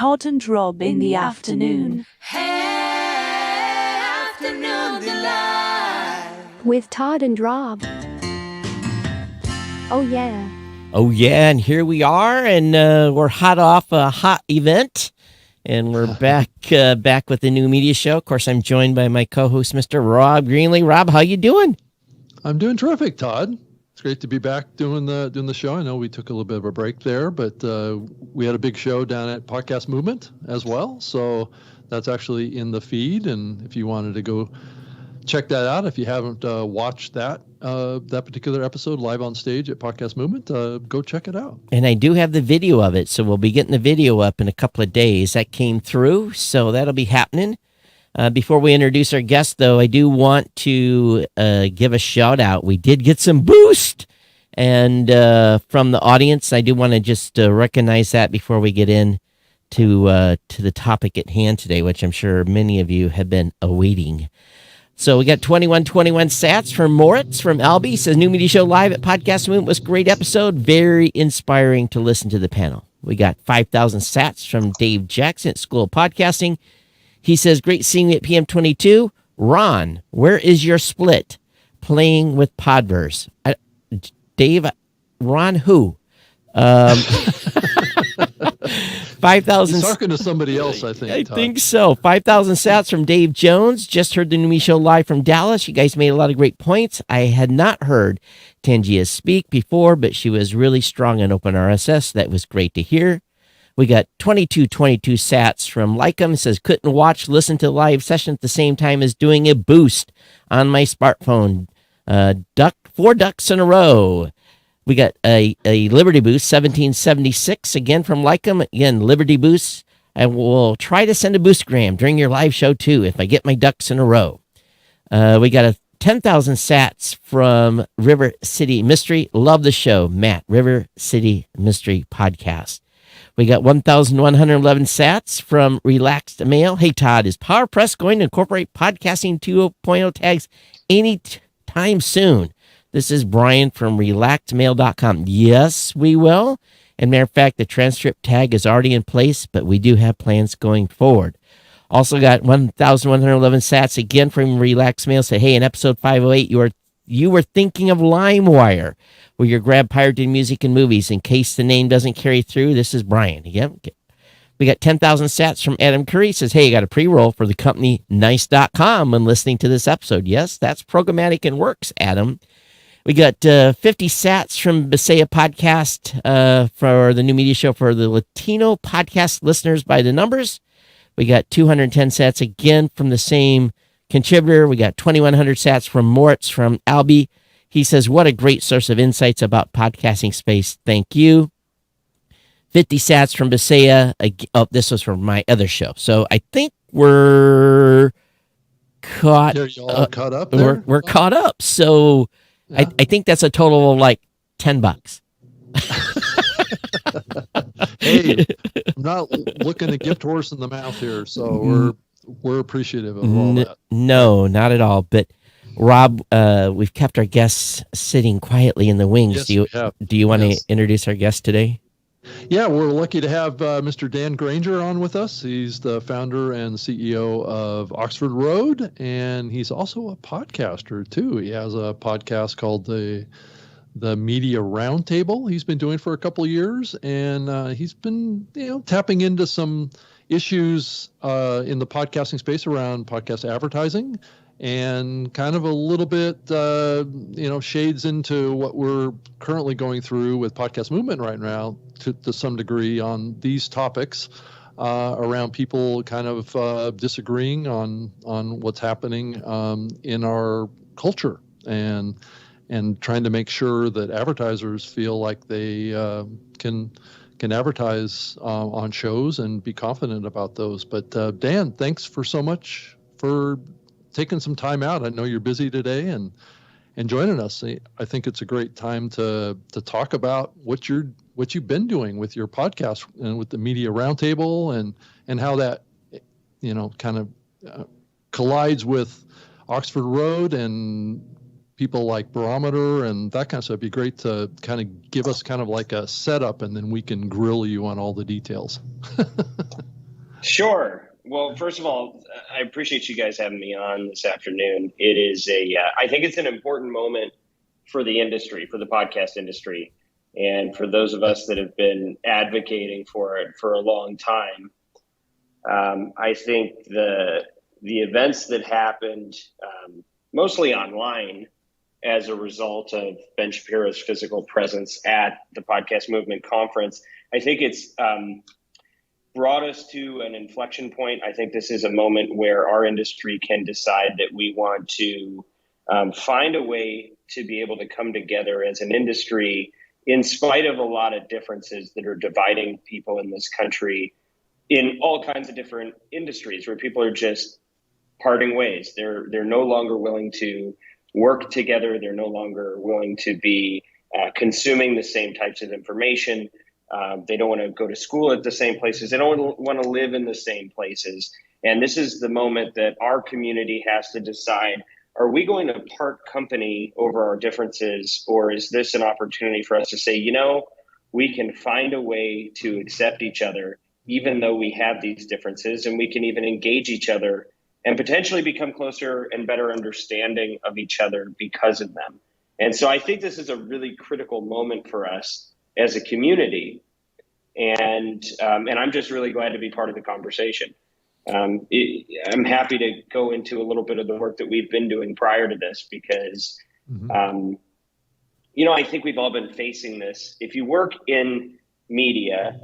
Todd and Rob in the afternoon. Hey, afternoon delight. With Todd and Rob. Oh, yeah. Oh, yeah, and here we are, and we're hot off a hot event, and we're back with the new media show. Of course, I'm joined by my co-host, Mr. Rob Greenlee. Rob, how you doing? I'm doing terrific, Todd. It's great to be back doing the show. I know we took a little bit of a break there, but we had a big show down at Podcast Movement as well, so that's actually in the feed, and if you wanted to go check that out, if you haven't watched that particular episode live on stage at Podcast Movement, go check it out. And I do have the video of it, so we'll be getting the video up in a couple of days. That came through, so that'll be happening. Before we introduce our guest, though, I do want to give a shout out. We did get some boost, and from the audience, I do want to just recognize that before we get in to the topic at hand today, which I'm sure many of you have been awaiting. So we got 2121 sats from Moritz from Albie. Says new media show live at Podcast Movement was a great episode. Very inspiring to listen to the panel. We got 5,000 sats from Dave Jackson at School of Podcasting. He says, great seeing me at PM22. Ron, where is your split? Playing with Podverse. Dave, Ron who? 5,000. He's talking to somebody else, I think. I Todd. think so. 5,000 sats from Dave Jones. Just heard the new me show live from Dallas. You guys made a lot of great points. I had not heard Tangia speak before, but she was really strong in Open RSS. That was great to hear. We got 2222 sats from Lycum. It says, couldn't listen to the live session at the same time as doing a boost on my smartphone. 4 ducks in a row. We got a Liberty Boost, 1776, again from Lycum. Again, Liberty Boost. I will try to send a boostergram during your live show, too, if I get my ducks in a row. We got a 10,000 sats from River City Mystery. Love the show, Matt. River City Mystery Podcast. We got 1,111 sats from Relaxed Mail. Hey, Todd, is PowerPress going to incorporate podcasting 2.0 tags anytime soon? This is Brian from relaxedmail.com. Yes, we will. And matter of fact, the transcript tag is already in place, but we do have plans going forward. Also got 1,111 sats again from Relaxed Mail. Said, hey, in episode 508, you were thinking of LimeWire, where you grab pirated music and movies. In case the name doesn't carry through, this is Brian. Yep. We got 10,000 sats from Adam Curry. Says, hey, you got a pre-roll for the company nice.com when listening to this episode. Yes, that's programmatic and works, Adam. We got 50 sats from Bisea Podcast for the new media show for the Latino podcast listeners by the numbers. We got 210 sats again from the same contributor. We got 2,100 sats from Moritz from Albie. He says, what a great source of insights about podcasting space. Thank you. 50 sats from Bisea. Oh, this was from my other show. So I think we're caught. Are you all caught up there? We're caught up. So yeah. I think that's a total of like $10. Hey, I'm not looking to gift horse in the mouth here, so we're appreciative of all that. No, not at all. But Rob, we've kept our guests sitting quietly in the wings. Yes, do you want to introduce our guest today? Yeah, we're lucky to have Mr. Dan Granger on with us. He's the founder and CEO of Oxford Road, and he's also a podcaster too. He has a podcast called the Media Roundtable. He's been doing for a couple of years, and he's been tapping into some issues in the podcasting space around podcast advertising, and kind of a little bit shades into what we're currently going through with Podcast Movement right now to some degree on these topics around people kind of disagreeing on what's happening in our culture, and trying to make sure that advertisers feel like they can advertise on shows and be confident about those. But Dan, thanks for so much for taking some time out. I know you're busy today and joining us. I think it's a great time to talk about what you've been doing with your podcast and with the Media Roundtable, and how that kind of collides with Oxford Road and people like Barometer and that kind of stuff. It'd be great to kind of give us kind of like a setup, and then we can grill you on all the details. Sure. Well, first of all, I appreciate you guys having me on this afternoon. It is I think it's an important moment for the industry, for the podcast industry, and for those of us that have been advocating for it for a long time. I think the events that happened, mostly online, as a result of Ben Shapiro's physical presence at the Podcast Movement Conference, I think it's brought us to an inflection point. I think this is a moment where our industry can decide that we want to find a way to be able to come together as an industry in spite of a lot of differences that are dividing people in this country in all kinds of different industries where people are just parting ways. They're no longer willing to work together. They're no longer willing to be consuming the same types of information. They don't want to go to school at the same places. They don't want to live in the same places. And this is the moment that our community has to decide, are we going to part company over our differences, or is this an opportunity for us to say, we can find a way to accept each other, even though we have these differences, and we can even engage each other and potentially become closer and better understanding of each other because of them. And so I think this is a really critical moment for us as a community. And I'm just really glad to be part of the conversation. I'm happy to go into a little bit of the work that we've been doing prior to this, because, I think we've all been facing this. If you work in media,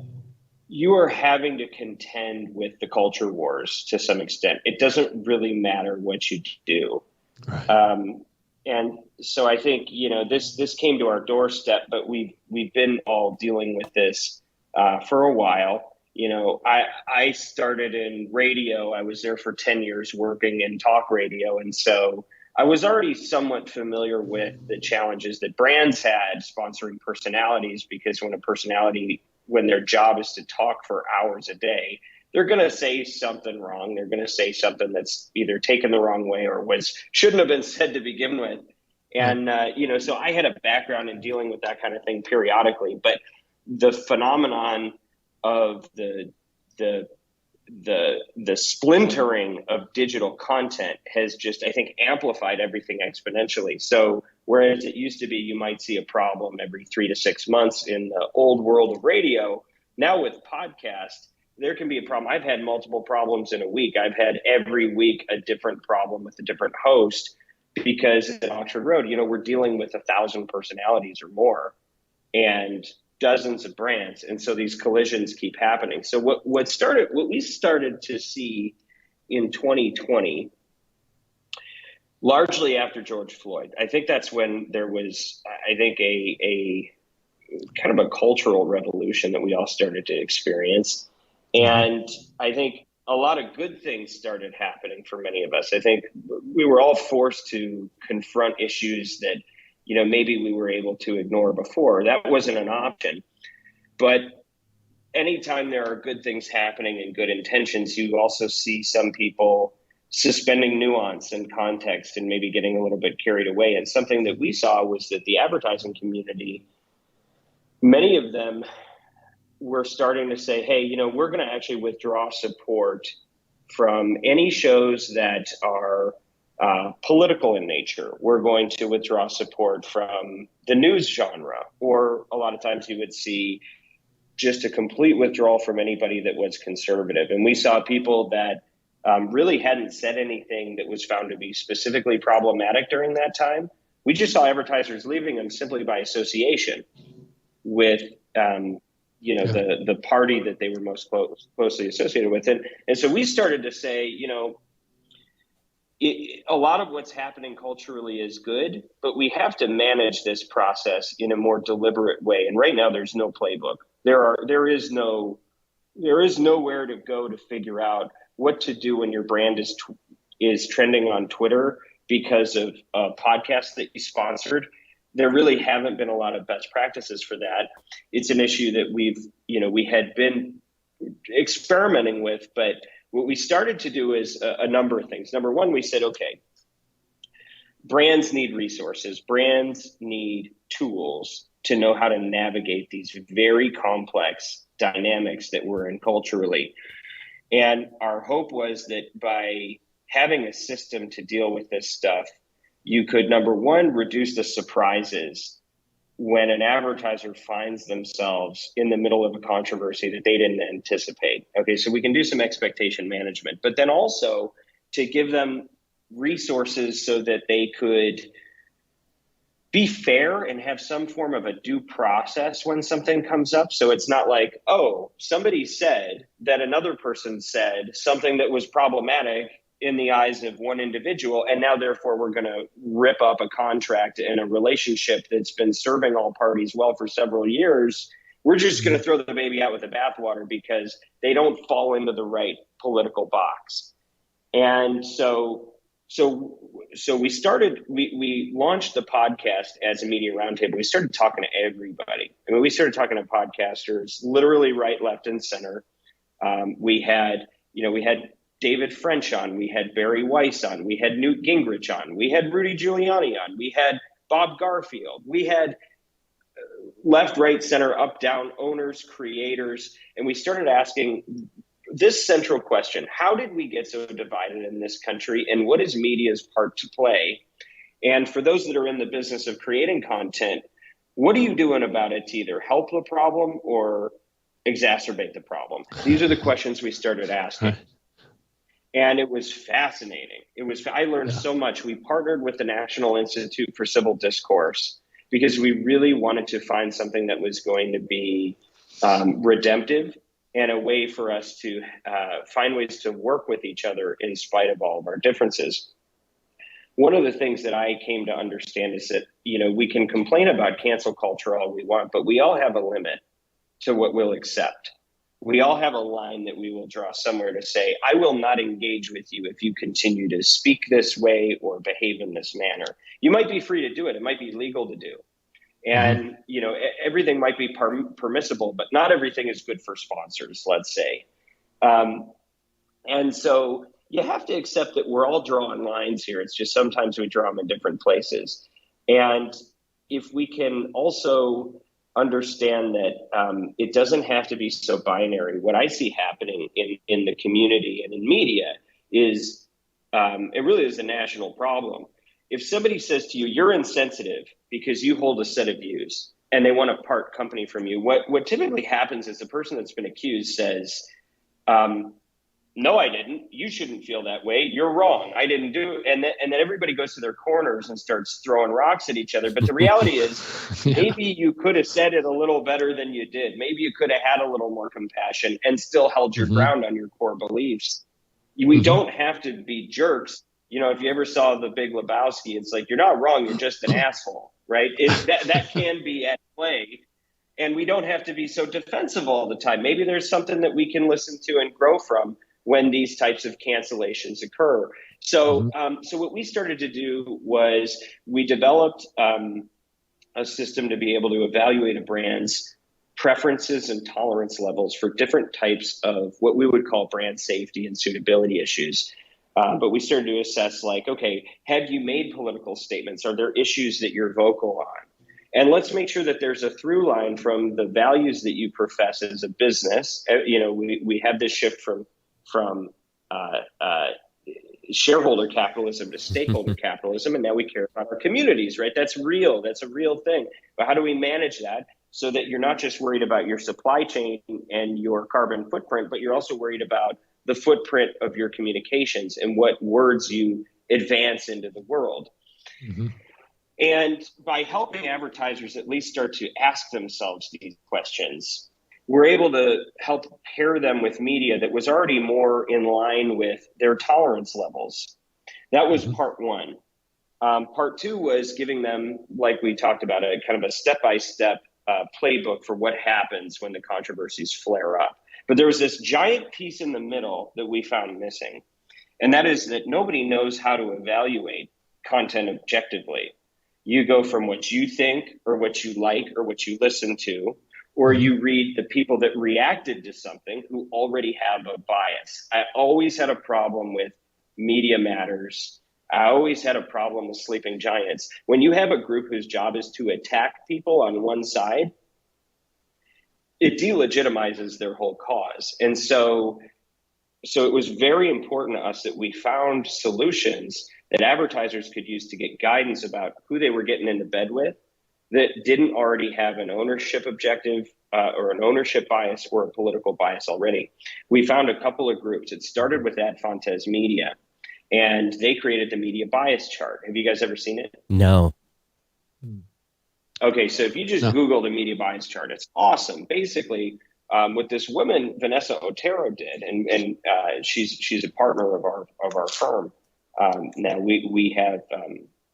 you are having to contend with the culture wars to some extent. It doesn't really matter what you do. Right. And so I think, this came to our doorstep, but we've been all dealing with this for a while. I started in radio. I was there for 10 years working in talk radio. And so I was already somewhat familiar with the challenges that brands had sponsoring personalities, because when their job is to talk for hours a day, they're going to say something wrong. They're going to say something that's either taken the wrong way or shouldn't have been said to begin with. And, so I had a background in dealing with that kind of thing periodically, but the phenomenon of the splintering of digital content has just, I think, amplified everything exponentially. So whereas it used to be, you might see a problem every 3 to 6 months in the old world of radio, now with podcasts, there can be a problem. I've had multiple problems in a week. I've had every week a different problem with a different host, because at Oxford Road, we're dealing with 1,000 personalities or more and dozens of brands. And so these collisions keep happening. So what we started to see in 2020, largely after George Floyd, I think that's when there was, I think, a kind of a cultural revolution that we all started to experience. And I think a lot of good things started happening for many of us. I think we were all forced to confront issues that, maybe we were able to ignore before. That wasn't an option. But anytime there are good things happening and good intentions, you also see some people suspending nuance and context and maybe getting a little bit carried away. And something that we saw was that the advertising community, many of them were starting to say, hey, we're going to actually withdraw support from any shows that are political in nature. We're going to withdraw support from the news genre, or a lot of times you would see just a complete withdrawal from anybody that was conservative. And we saw people that really hadn't said anything that was found to be specifically problematic during that time. We just saw advertisers leaving them simply by association with the party that they were most closely associated with. And so we started to say, a lot of what's happening culturally is good, but we have to manage this process in a more deliberate way. And right now there's no playbook. There is nowhere to go to figure out what to do when your brand is trending on Twitter because of a podcast that you sponsored. There really haven't been a lot of best practices for that. It's an issue that we had been experimenting with, but what we started to do is a number of things. Number one, we said, okay, brands need resources. Brands need tools to know how to navigate these very complex dynamics that we're in culturally. And our hope was that by having a system to deal with this stuff, you could, number one, reduce the surprises when an advertiser finds themselves in the middle of a controversy that they didn't anticipate. Okay, so we can do some expectation management, but then also to give them resources so that they could be fair and have some form of a due process when something comes up. So it's not like, oh, somebody said that another person said something that was problematic in the eyes of one individual, and now therefore we're going to rip up a contract and a relationship that's been serving all parties well for several years. We're just going to throw the baby out with the bathwater because they don't fall into the right political box. And so we launched the podcast as a media roundtable. We started talking to everybody. I mean, we started talking to podcasters, literally right, left, and center. We had David French on, we had Barry Weiss on, we had Newt Gingrich on, we had Rudy Giuliani on, we had Bob Garfield, we had left, right, center, up, down, owners, creators, and we started asking this central question: how did we get so divided in this country, and what is media's part to play? And for those that are in the business of creating content, what are you doing about it to either help the problem or exacerbate the problem? These are the questions we started asking. And it was fascinating. I learned so much. We partnered with the National Institute for Civil Discourse because we really wanted to find something that was going to be redemptive and a way for us to find ways to work with each other in spite of all of our differences. One of the things that I came to understand is that, we can complain about cancel culture all we want, but we all have a limit to what we'll accept. We all have a line that we will draw somewhere to say, I will not engage with you if you continue to speak this way or behave in this manner. You might be free to do it. It might be legal to do. And, everything might be permissible, but not everything is good for sponsors, let's say. And so you have to accept that we're all drawing lines here. It's just sometimes we draw them in different places. And if we can also understand that it doesn't have to be so binary. What I see happening in the community and in media is it really is a national problem. If somebody says to you, you're insensitive because you hold a set of views and they want to part company from you, what typically happens is the person that's been accused says, no, I didn't. You shouldn't feel that way. You're wrong. I didn't do it. And then everybody goes to their corners and starts throwing rocks at each other. But the reality is maybe you could have said it a little better than you did. Maybe you could have had a little more compassion and still held your ground on your core beliefs. We don't have to be jerks. If you ever saw The Big Lebowski, it's like, you're not wrong. You're just an asshole, right? That can be at play. And we don't have to be so defensive all the time. Maybe there's something that we can listen to and grow from when these types of cancellations occur. So what we started to do was we developed a system to be able to evaluate a brand's preferences and tolerance levels for different types of what we would call brand safety and suitability issues. But we started to assess, like, okay, have you made political statements? Are there issues that you're vocal on? And let's make sure that there's a through line from the values that you profess as a business. We have this shift from shareholder capitalism to stakeholder capitalism, and now we care about our communities, right? That's real. That's a real thing. But how do we manage that so that you're not just worried about your supply chain and your carbon footprint, but you're also worried about the footprint of your communications and what words you advance into the world? And by helping advertisers at least start to ask themselves these questions, we're able to help pair them with media that was already more in line with their tolerance levels. That was part one. Part two was giving them, like we talked about, a kind of a step-by-step playbook for what happens when the controversies flare up. But there was this giant piece in the middle that we found missing. And that is that nobody knows how to evaluate content objectively. You go from what you think or what you like or what you listen to, or you read the people that reacted to something who already have a bias. I always had a problem with Media Matters. I always had a problem with Sleeping Giants. When you have a group whose job is to attack people on one side, it delegitimizes their whole cause. And so So it was very important to us that we found solutions that advertisers could use to get guidance about who they were getting into bed with that didn't already have an ownership objective or an ownership bias or a political bias already. We found a couple of groups. It started with Ad Fontes Media, and they created the media bias chart. Have you guys ever seen it? No. Okay, so if you just Google the media bias chart, it's awesome. Basically, what this woman Vanessa Otero did, and she's a partner of our firm. Now we have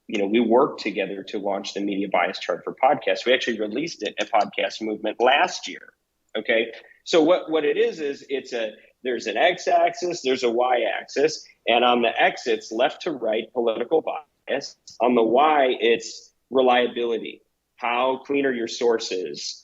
we worked together to launch the media bias chart for podcasts. We actually released it at Podcast Movement last year. Okay, so what it is there's an x-axis, there's a y-axis, and on the x it's left to right political bias. On the y it's reliability. How clean are your sources?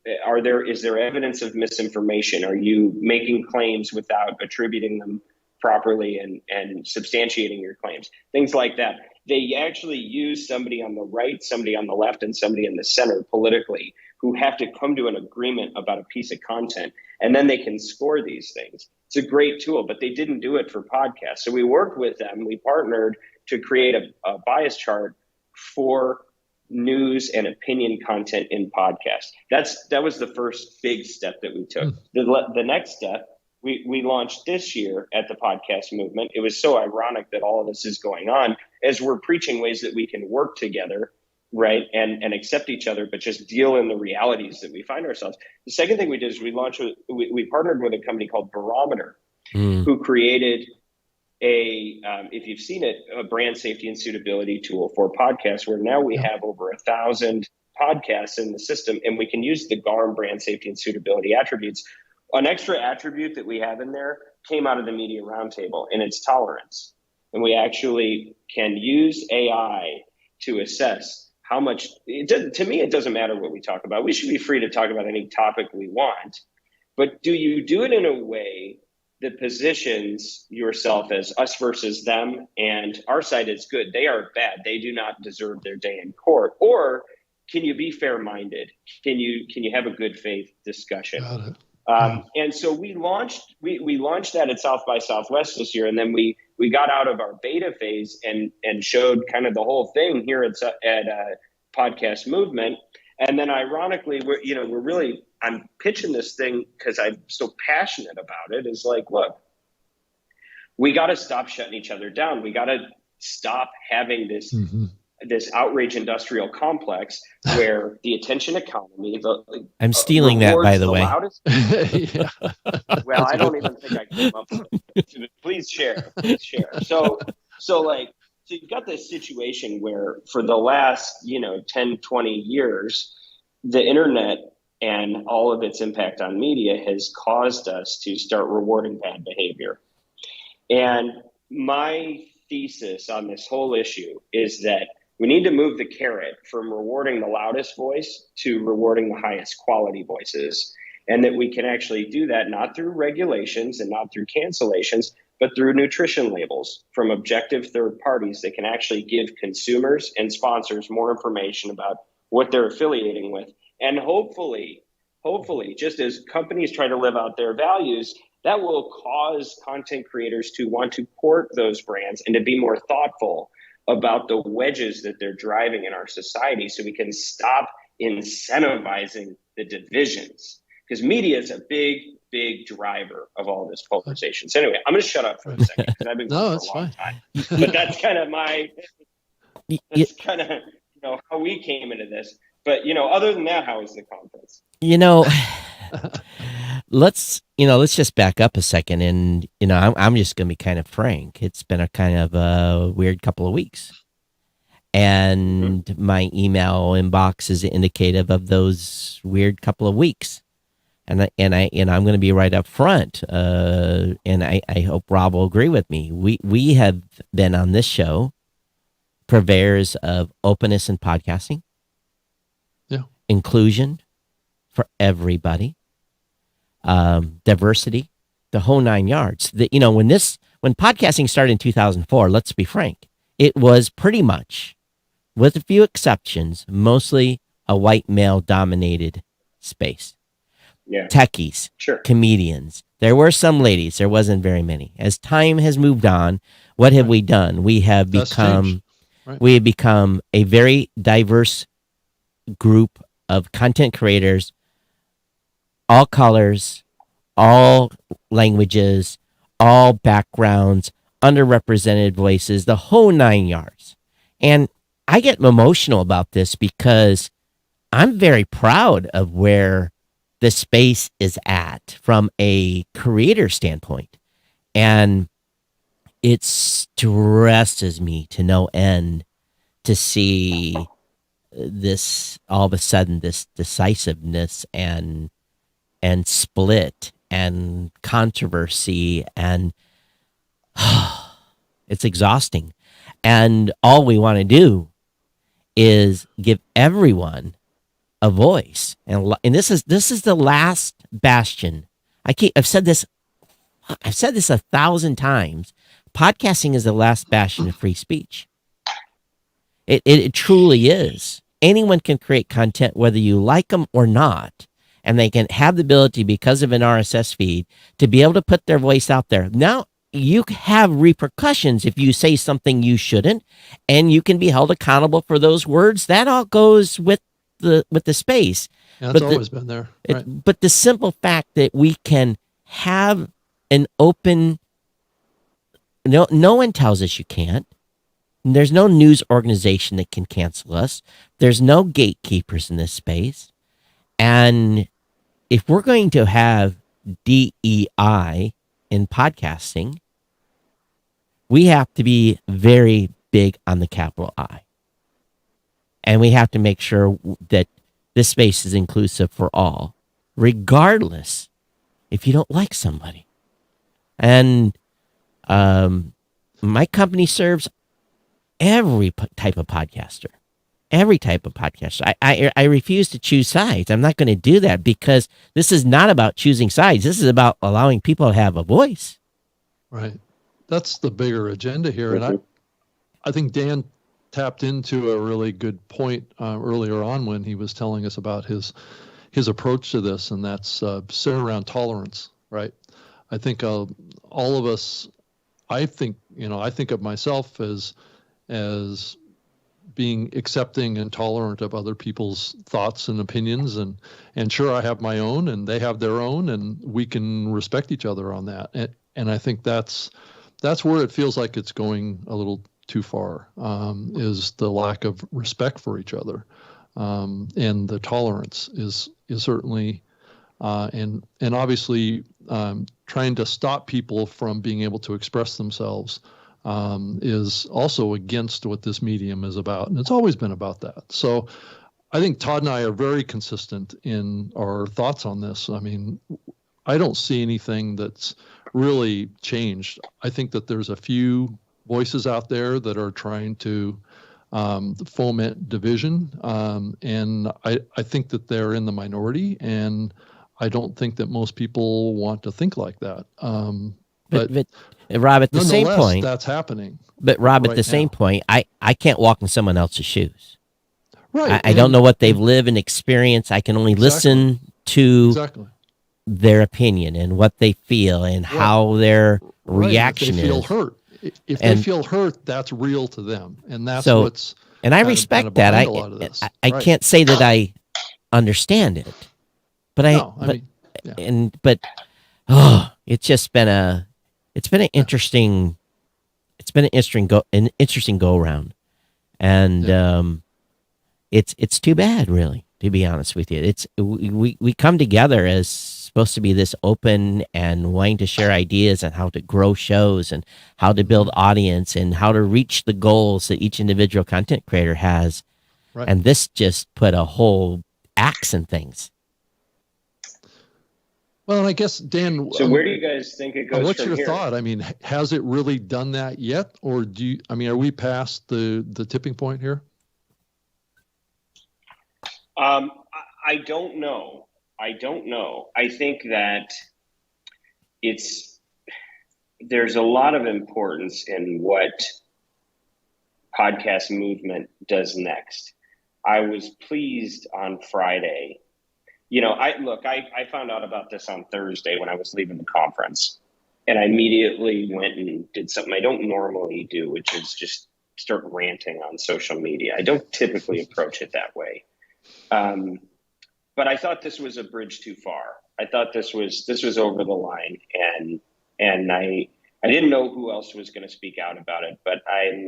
Is there evidence of misinformation? Are you making claims without attributing them properly and substantiating your claims? Things like that. They actually use somebody on the right, somebody on the left, and somebody in the center politically who have to come to an agreement about a piece of content, and then they can score these things. It's a great tool, but they didn't do it for podcasts. So we worked with them. We partnered to create a bias chart for news and opinion content in podcasts. That was the first big step that we took. The next step we launched this year at the Podcast Movement. It was so ironic that all of this is going on as we're preaching ways that we can work together, right, and accept each other, but just deal in the realities that we find ourselves. The second thing we did is we partnered with a company called Barometer, who created if you've seen it, a brand safety and suitability tool for podcasts, where now we have over 1,000 podcasts in the system, and we can use the GARM brand safety and suitability attributes. An extra attribute that we have in there came out of the Media Roundtable, and it's tolerance. And we actually can use AI to assess how much, to me, it doesn't matter what we talk about. We should be free to talk about any topic we want, but do you do it in a way that positions yourself as us versus them, and our side is good, they are bad, they do not deserve their day in court? Or can you be fair-minded? Can you have a good faith discussion? Got it. And so we launched that at South by Southwest this year, and then we got out of our beta phase and showed kind of the whole thing here at Podcast Movement. And then ironically, I'm pitching this thing because I'm so passionate about it. Is like, look, we got to stop shutting each other down. We got to stop having this this outrage industrial complex where the attention economy. I'm stealing that, by the way. Well, I don't even think I came up with it. Please share. So you've got this situation where for the last 10, 20 years, the internet and all of its impact on media has caused us to start rewarding bad behavior. And my thesis on this whole issue is that we need to move the carrot from rewarding the loudest voice to rewarding the highest quality voices. And that we can actually do that not through regulations and not through cancellations, but through nutrition labels from objective third parties that can actually give consumers and sponsors more information about what they're affiliating with. And hopefully, just as companies try to live out their values, that will cause content creators to want to port those brands and to be more thoughtful about the wedges that they're driving in our society, so we can stop incentivizing the divisions. Because media is a big driver of all this polarization. So anyway, I'm going to shut up for a second because I've been going for a long time. But that's kind of how we came into this. But other than that, how was the conference? Let's just back up a second, and I'm just going to be kind of frank. It's been a kind of a weird couple of weeks, and my email inbox is indicative of those weird couple of weeks. And I'm going to be right up front, and I hope Rob will agree with me. We have been on this show purveyors of openness in podcasting, inclusion for everybody, diversity, the whole nine yards. When podcasting started in 2004, let's be frank, it was pretty much, with a few exceptions, mostly a white male dominated space. techies, Sure. comedians. There were some ladies. There wasn't very many. As time has moved on, what have we done? We have That's changed. we have become a very diverse group of content creators, all colors, all languages, all backgrounds, underrepresented voices, the whole 9 yards. And I get emotional about this because I'm very proud of where the space is at from a creator standpoint. And it stresses me to no end to see this all of a sudden, this decisiveness and split and controversy, and it's exhausting. And all we want to do is give everyone a voice, and this is the last bastion. I've said this 1,000 times. Podcasting is the last bastion of free speech. It truly is. Anyone can create content, whether you like them or not, and they can have the ability, because of an RSS feed, to be able to put their voice out there. Now, you have repercussions if you say something you shouldn't, and you can be held accountable for those words. That all goes with the space. Yeah, it's always been there. Right. But the simple fact that we can have an open, no one tells us you can't. There's no news organization that can cancel us. There's no gatekeepers in this space. And if we're going to have DEI in podcasting, we have to be very big on the capital I. And we have to make sure that this space is inclusive for all, regardless if you don't like somebody. And my company serves every type of podcaster. Every type of podcaster. I refuse to choose sides. I'm not going to do that, because this is not about choosing sides. This is about allowing people to have a voice. Right. That's the bigger agenda here. And I think Dan tapped into a really good point earlier on when he was telling us about his approach to this, and that's centered around tolerance, right? I think all of us, I think of myself as being accepting and tolerant of other people's thoughts and opinions, and sure, I have my own and they have their own, and we can respect each other on that. And I think that's where it feels like it's going a little too far, is the lack of respect for each other, and the tolerance is certainly and obviously trying to stop people from being able to express themselves is also against what this medium is about. And it's always been about that. So I think Todd and I are very consistent in our thoughts on this. I mean, I don't see anything that's really changed. I think that there's a few voices out there that are trying to foment division. And I think that they're in the minority, and I don't think that most people want to think like that. But Rob, at the same point, that's happening. But Rob, right at the same point, I can't walk in someone else's shoes. Right. I don't know what they've lived and experienced. I can only listen to their opinion and what they feel and how their reaction if they feel is. hurt. If they feel hurt, that's real to them, and that's what's. And I respect that. I can't say that I understand it, but it's just been an interesting go around, and it's too bad, really, to be honest with you. We come together as supposed to be this open and wanting to share ideas on how to grow shows and how to build audience and how to reach the goals that each individual content creator has, and this just put a whole axe in things. Well, and I guess, Dan. So where do you guys think it goes? What's from your here? thought? I mean, has it really done that yet, or are we past the tipping point here? I don't know. I think that there's a lot of importance in what podcast movement does next. I was pleased on Friday I found out about this on Thursday when I was leaving the conference, and I immediately went and did something I don't normally do, which is just start ranting on social media. I don't typically approach it that way. But I thought this was a bridge too far. I thought this was over the line, and I didn't know who else was going to speak out about it, but I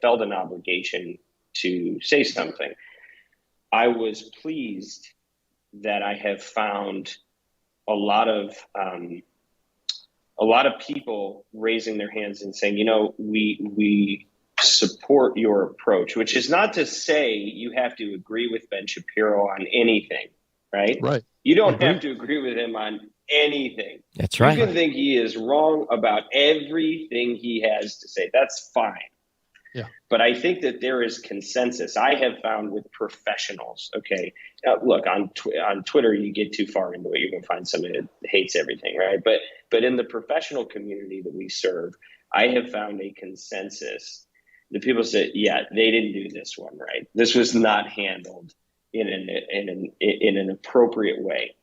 felt an obligation to say something. I was pleased that I have found a lot of people raising their hands and saying, we support your approach, which is not to say you have to agree with Ben Shapiro on anything, right? Right. You don't have to agree with him on anything. That's right. You can think he is wrong about everything he has to say. That's fine. Yeah. But I think that there is consensus. I have found with professionals, okay, look, on Twitter, you get too far into it, you're going to find somebody that hates everything, right? But in the professional community that we serve, I have found a consensus. The people say, yeah, they didn't do this one right. This was not handled in an appropriate way.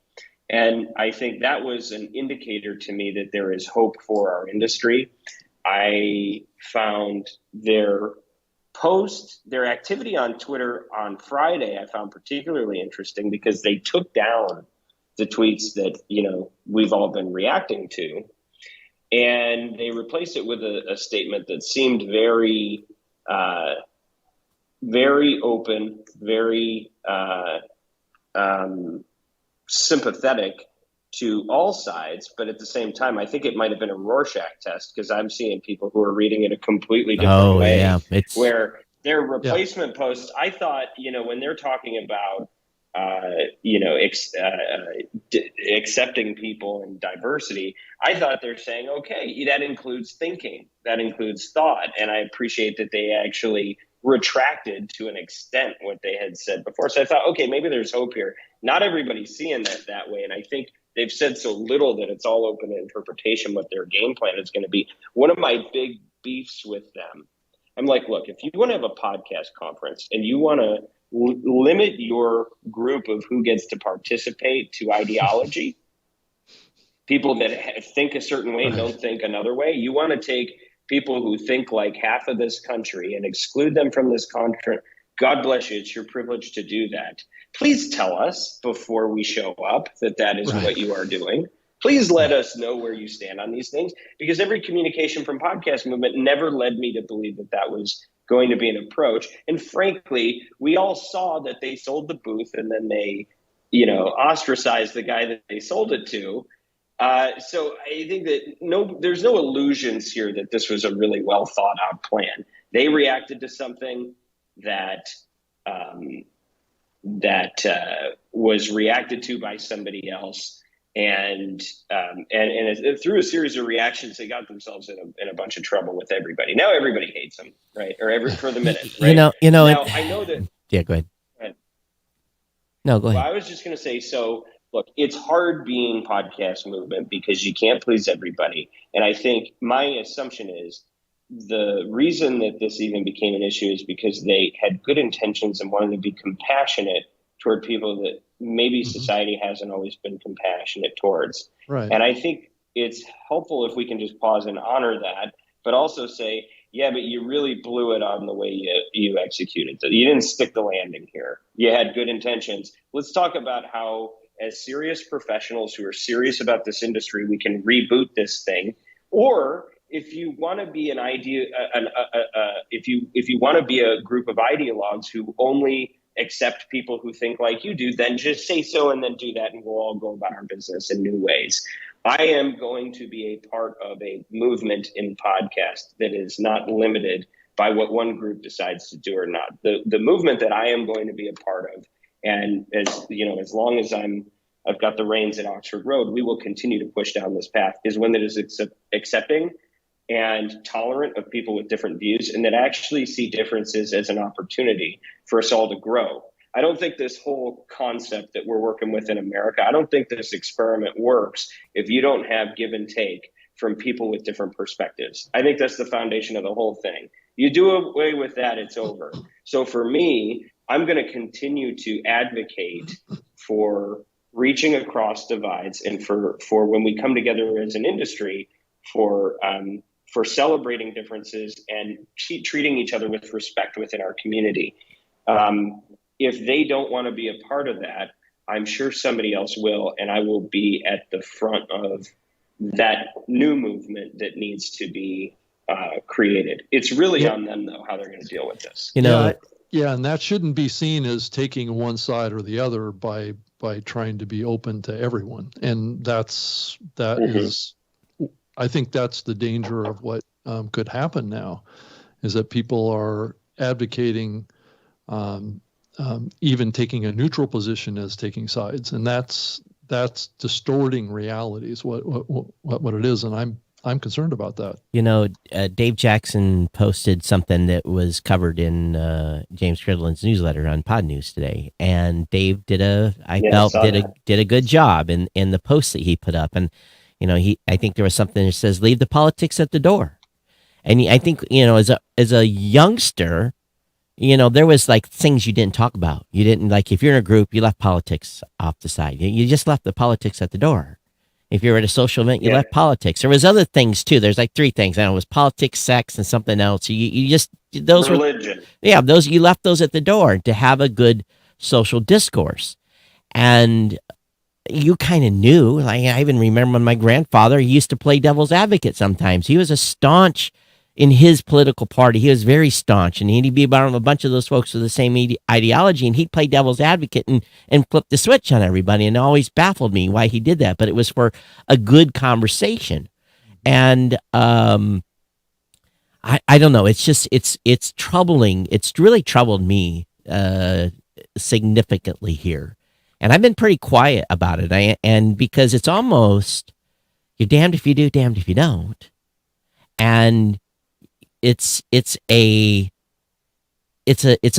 And I think that was an indicator to me that there is hope for our industry. I found their activity on Twitter on Friday, I found particularly interesting because they took down the tweets that, we've all been reacting to. And they replaced it with a statement that seemed very, very open, very sympathetic to all sides. But at the same time, I think it might have been a Rorschach test because I'm seeing people who are reading it a completely different way. Yeah. Where their replacement posts, I thought, when they're talking about accepting people and diversity, I thought they're saying, okay, that includes thinking, that includes thought. And I appreciate that they actually retracted to an extent what they had said before. So I thought, okay, maybe there's hope here. Not everybody's seeing that way. And I think they've said so little that it's all open to interpretation what their game plan is going to be. One of my big beefs with them, I'm like, look, if you want to have a podcast conference and you want to limit your group of who gets to participate to ideology, people that think a certain way and don't think another way, you want to take people who think like half of this country and exclude them from this conference. God bless you. It's your privilege to do that. Please tell us before we show up that is what you are doing. Please let us know where you stand on these things, because every communication from Podcast Movement never led me to believe that was going to be an approach. And frankly, we all saw that they sold the booth and then they, ostracized the guy that they sold it to. So I think that there's no illusions here that this was a really well thought out plan. They reacted to something that was reacted to by somebody else. And through a series of reactions, they got themselves in a bunch of trouble with everybody. Now everybody hates them, right? Or for the minute, right? Now, I know that. Yeah, go ahead. No, go ahead. Well, I was just going to say, so look, it's hard being Podcast Movement because you can't please everybody. And I think my assumption is the reason that this even became an issue is because they had good intentions and wanted to be compassionate toward people that maybe society hasn't always been compassionate towards. Right. And I think it's helpful if we can just pause and honor that, but also say, yeah, but you really blew it on the way you executed it. You didn't stick the landing here. You had good intentions. Let's talk about how, as serious professionals who are serious about this industry, we can reboot this thing. Or if you want to be if you want to be a group of ideologues who only accept people who think like you do, then just say so and then do that, and we'll all go about our business in new ways. I am going to be a part of a movement in podcast that is not limited by what one group decides to do or not. The movement that I am going to be a part of, and as long as I've got the reins at Oxford Road, we will continue to push down this path, is one that is accepting and tolerant of people with different views, and that actually see differences as an opportunity for us all to grow. I don't think this whole concept that we're working with in America, I don't think this experiment works if you don't have give and take from people with different perspectives. I think that's the foundation of the whole thing. You do away with that, it's over. So for me, I'm going to continue to advocate for reaching across divides, and for when we come together as an industry, for celebrating differences and treating each other with respect within our community. If they don't want to be a part of that, I'm sure somebody else will, and I will be at the front of that new movement that needs to be created. It's really on them, though, how they're going to deal with this. Yeah, and that shouldn't be seen as taking one side or the other by trying to be open to everyone. And that is, I think that's the danger of what could happen now, is that people are advocating even taking a neutral position as taking sides, and that's distorting reality is what it is, and I'm concerned about that. Dave Jackson posted something that was covered in James Cridland's newsletter on Pod News today, and Dave did a good job in the post that he put up, and I think there was something that says leave the politics at the door, and I think as a youngster, there was like things you didn't talk about. You didn't, like, if you're in a group, you left politics off the side. You just left the politics at the door. If you're at a social event, you left politics. There was other things too. There's like three things. I don't know, it was politics, sex, and something else. You just, those religion. You left those at the door to have a good social discourse. And you kind of knew, like, I even remember when my grandfather, he used to play devil's advocate sometimes. He was a staunch in his political party. He was very staunch, and he'd be around a bunch of those folks with the same ideology, and he'd play devil's advocate and flip the switch on everybody, and it always baffled me why he did that, but it was for a good conversation. And I don't know, it's just, it's troubling. It's really troubled me significantly here, and I've been pretty quiet about it, and because it's almost, you're damned if you do, damned if you don't. And it's a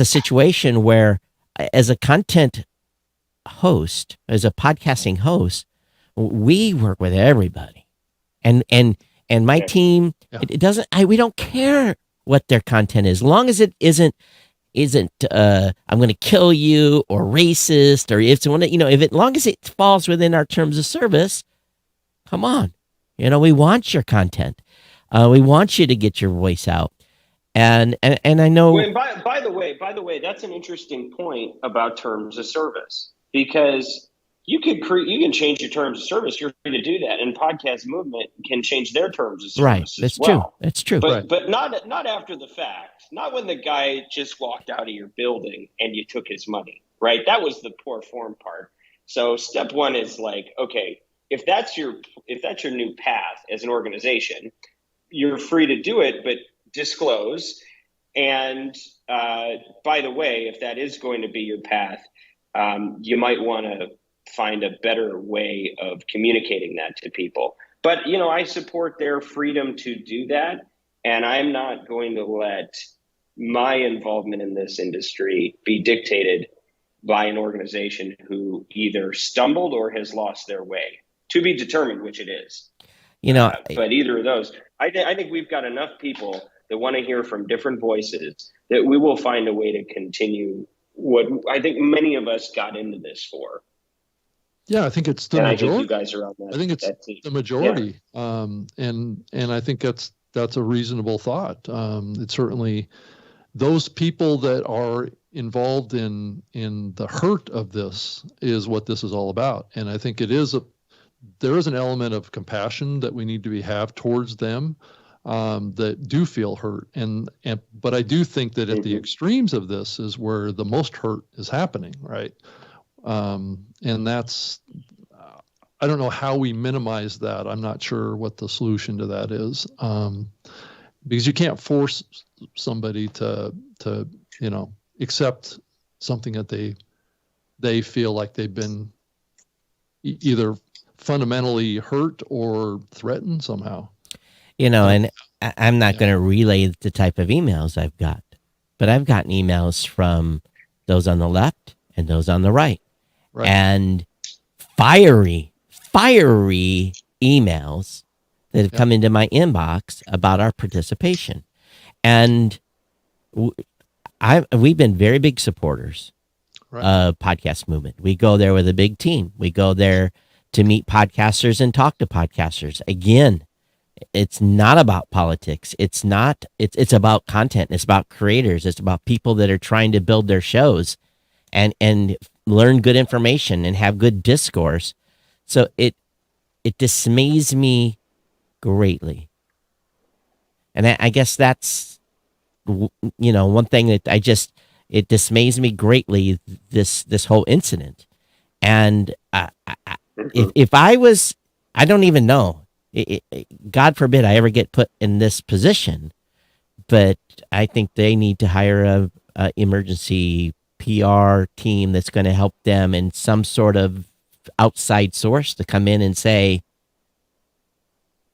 situation where, as a content host, as a podcasting host, we work with everybody, and my team, it doesn't, we don't care what their content is, as long as it isn't I'm going to kill you or racist, or if as long as it falls within our terms of service, come on, we want your content. We want you to get your voice out, and I know. Well, by the way, that's an interesting point about terms of service, because you can change your terms of service. You're free to do that, and Podcast Movement can change their terms of service. Right, that's true. That's true. But not after the fact. Not when the guy just walked out of your building and you took his money. Right, that was the poor form part. So step one is like, okay, if that's your new path as an organization, you're free to do it, but disclose. And by the way, if that is going to be your path, you might want to find a better way of communicating that to people. But, I support their freedom to do that. And I'm not going to let my involvement in this industry be dictated by an organization who either stumbled or has lost their way. To be determined which it is. But either of those, I think we've got enough people that want to hear from different voices that we will find a way to continue what I think many of us got into this for. Yeah, I think it's the majority. I think you guys are on that. I think it's the majority, and I think that's a reasonable thought. It's certainly those people that are involved in the hurt of this is what this is all about, and I think there is an element of compassion that we need to have towards them that do feel hurt, but I do think that at the extremes of this is where the most hurt is happening, right? And that's, I don't know how we minimize that. I'm not sure what the solution to that is, because you can't force somebody to accept something that they feel like they've been either fundamentally hurt or threatened somehow. And I'm not going to relay the type of emails I've got, but I've gotten emails from those on the left and those on the right. And fiery emails that have come into my inbox about our participation. And we've been very big supporters podcast movement. We go there with a big team. We go there to meet podcasters and talk to podcasters. Again, it's not about politics. It's about content. It's about creators. It's about people that are trying to build their shows and learn good information and have good discourse. So it dismays me greatly. And I guess that's, one thing that it dismays me greatly, this whole incident. And if I was, I don't even know, God forbid I ever get put in this position, but I think they need to hire a emergency PR team that's going to help them and some sort of outside source to come in and say,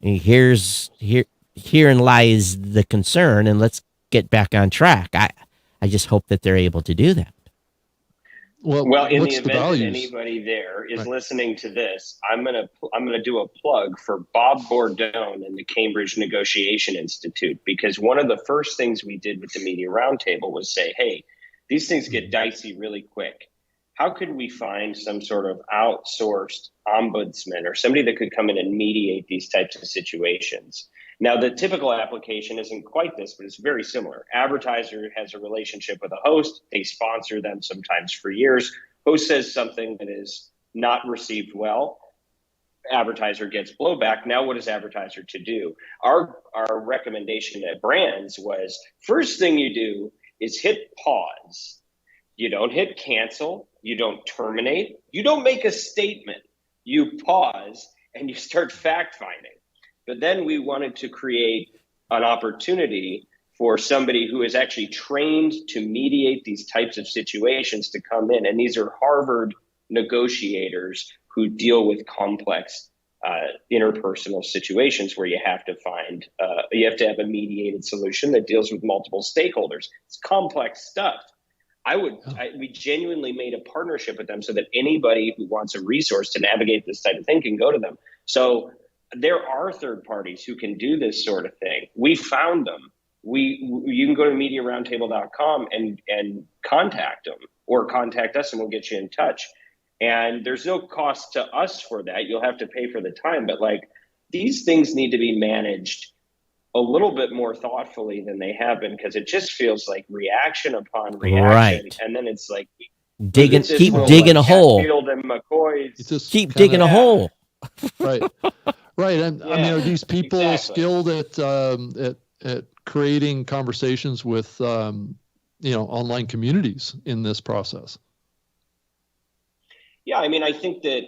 herein lies the concern, and let's get back on track. I just hope that they're able to do that. Well, in the event that anybody there is listening to this, I'm gonna do a plug for Bob Bordone and the Cambridge Negotiation Institute, because one of the first things we did with the Media Roundtable was say, hey, these things get dicey really quick. How could we find some sort of outsourced ombudsman or somebody that could come in and mediate these types of situations? Now, the typical application isn't quite this, but it's very similar. Advertiser has a relationship with a host. They sponsor them sometimes for years. Host says something that is not received well. Advertiser gets blowback. Now, what is advertiser to do? Our recommendation at Brands was, first thing you do is hit pause. You don't hit cancel. You don't terminate. You don't make a statement. You pause and you start fact-finding. But then we wanted to create an opportunity for somebody who is actually trained to mediate these types of situations to come in. And these are Harvard negotiators who deal with complex interpersonal situations where you have to have a mediated solution that deals with multiple stakeholders. It's complex stuff. We genuinely made a partnership with them so that anybody who wants a resource to navigate this type of thing can go to them. So there are third parties who can do this sort of thing. We found them. You can go to MediaRoundtable.com and contact them, or contact us and we'll get you in touch. And there's no cost to us for that. You'll have to pay for the time. But these things need to be managed a little bit more thoughtfully than they have been, because it just feels like reaction upon reaction. Right. And then it's like keep digging a hole. And McCoy's. Keep digging a hole. Right. Right. And I mean, are these people skilled at creating conversations with online communities in this process? Yeah, I mean, I think that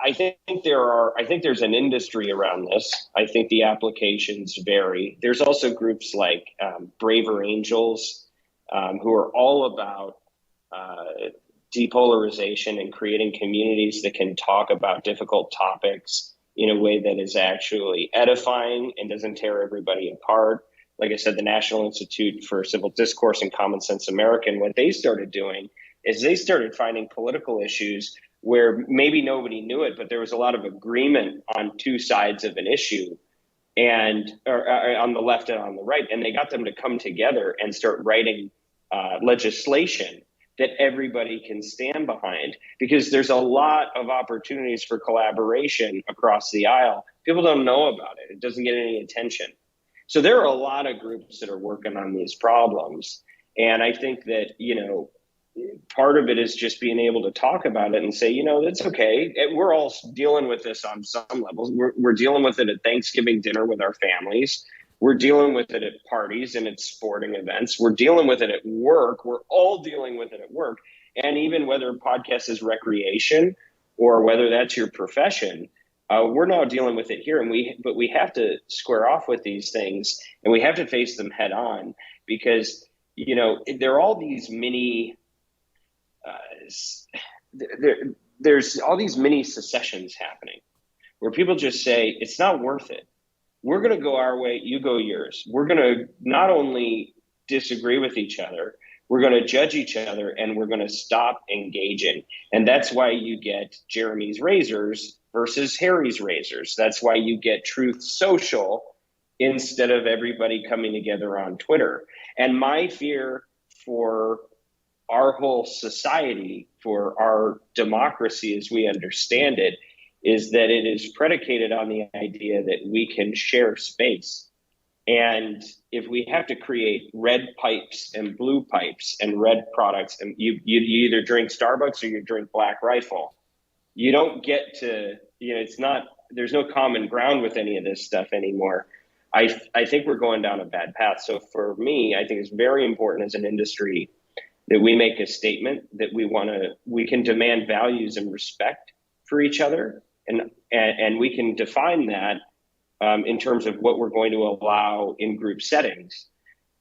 I think there's an industry around this. I think the applications vary. There's also groups like Braver Angels, who are all about depolarization and creating communities that can talk about difficult topics in a way that is actually edifying and doesn't tear everybody apart. Like I said, the National Institute for Civil Discourse and Common Sense American, what they started doing is they started finding political issues where maybe nobody knew it, but there was a lot of agreement on two sides of an issue, or on the left and on the right. And they got them to come together and start writing legislation that everybody can stand behind, because there's a lot of opportunities for collaboration across the aisle. People don't know about it. It doesn't get any attention. So there are a lot of groups that are working on these problems. And I think that, part of it is just being able to talk about it and say, that's okay. We're all dealing with this on some levels. We're dealing with it at Thanksgiving dinner with our families. We're dealing with it at parties and at sporting events. We're dealing with it at work. We're all dealing with it at work. And even whether a podcast is recreation or whether that's your profession, we're now dealing with it here. But we have to square off with these things, and we have to face them head on, because, there are all these mini there's all these mini secessions happening where people just say, it's not worth it. We're going to go our way, you go yours. We're going to not only disagree with each other, we're going to judge each other, and we're going to stop engaging. And that's why you get Jeremy's Razors versus Harry's Razors. That's why you get Truth Social instead of everybody coming together on Twitter. And my fear for our whole society, for our democracy as we understand it, is that it is predicated on the idea that we can share space. And if we have to create red pipes and blue pipes and red products, and you either drink Starbucks or you drink Black Rifle, you don't get to, it's not, there's no common ground with any of this stuff anymore. I think we're going down a bad path. So for me, I think it's very important as an industry that we make a statement that we can demand values and respect for each other. And we can define that in terms of what we're going to allow in group settings.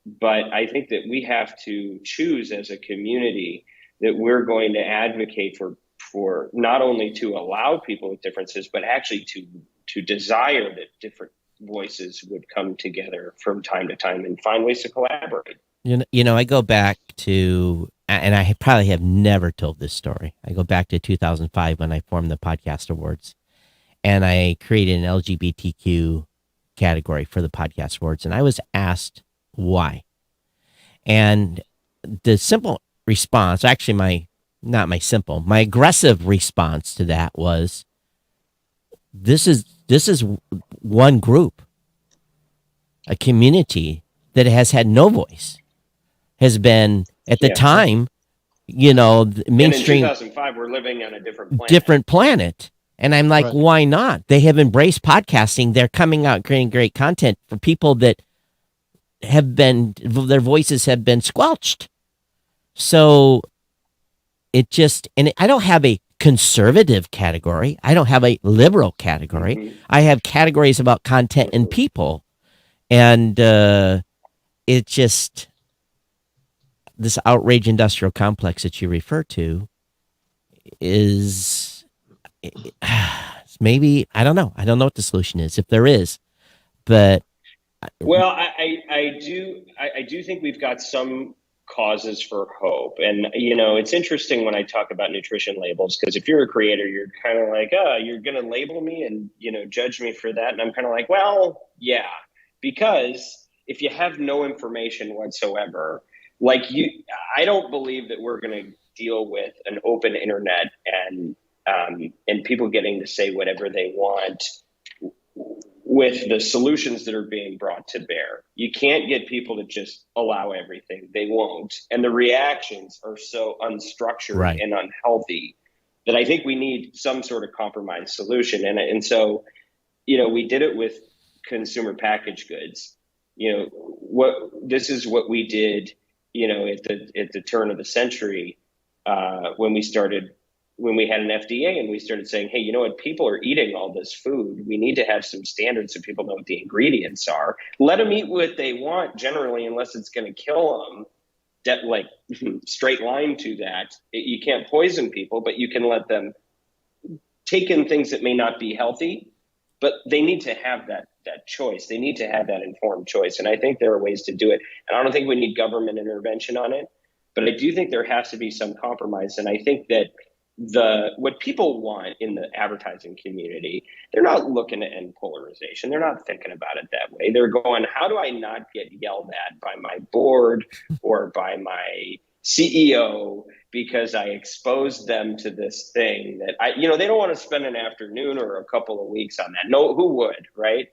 But I think that we have to choose as a community that we're going to advocate for not only to allow people with differences, but actually to desire that different voices would come together from time to time and find ways to collaborate. I go back to, and I probably have never told this story. I go back to 2005 when I formed the Podcast Awards, and I created an LGBTQ category for the Podcast Awards, and I was asked why. And the simple response, actually my aggressive response to that was, this is one group, a community that has had no voice, has been at the time, the mainstream. And in 2005, we're living on a different planet. And I'm like, Why not? They have embraced podcasting. They're coming out creating great content for people that their voices have been squelched. So and I don't have a conservative category. I don't have a liberal category. Mm-hmm. I have categories about content and people. And this outrage industrial complex that you refer to is maybe, I don't know what the solution is, if there is, but. Well, I do think we've got some causes for hope. And, it's interesting when I talk about nutrition labels, because if you're a creator, you're kind of like, you're going to label me and, judge me for that. And I'm kind of like, well, yeah, because if you have no information whatsoever, I don't believe that we're going to deal with an open internet and people getting to say whatever they want with the solutions that are being brought to bear. You can't get people to just allow everything. They won't. And the reactions are so unstructured and unhealthy that I think we need some sort of compromise solution. And so, we did it with consumer packaged goods. This is what we did, at the turn of the century, when we had an FDA and we started saying, hey, you know what, people are eating all this food. We need to have some standards so people know what the ingredients are. Let them eat what they want generally, unless it's going to kill them. Straight line to that. You can't poison people, but you can let them take in things that may not be healthy, but they need to have that choice. They need to have that informed choice. And I think there are ways to do it. And I don't think we need government intervention on it, but I do think there has to be some compromise. And I think that what people want in the advertising community, they're not looking to end polarization. They're not thinking about it that way. They're going, how do I not get yelled at by my board or by my CEO because I exposed them to this thing that they don't want to spend an afternoon or a couple of weeks on that. No, who would, right?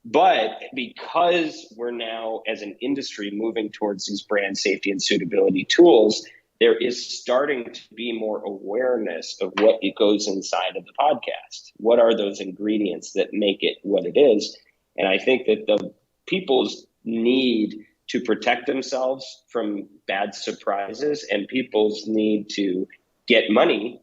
But because we're now as an industry moving towards these brand safety and suitability tools, there is starting to be more awareness of what it goes inside of the podcast. What are those ingredients that make it what it is? And I think that the people's need to protect themselves from bad surprises and people's need to get money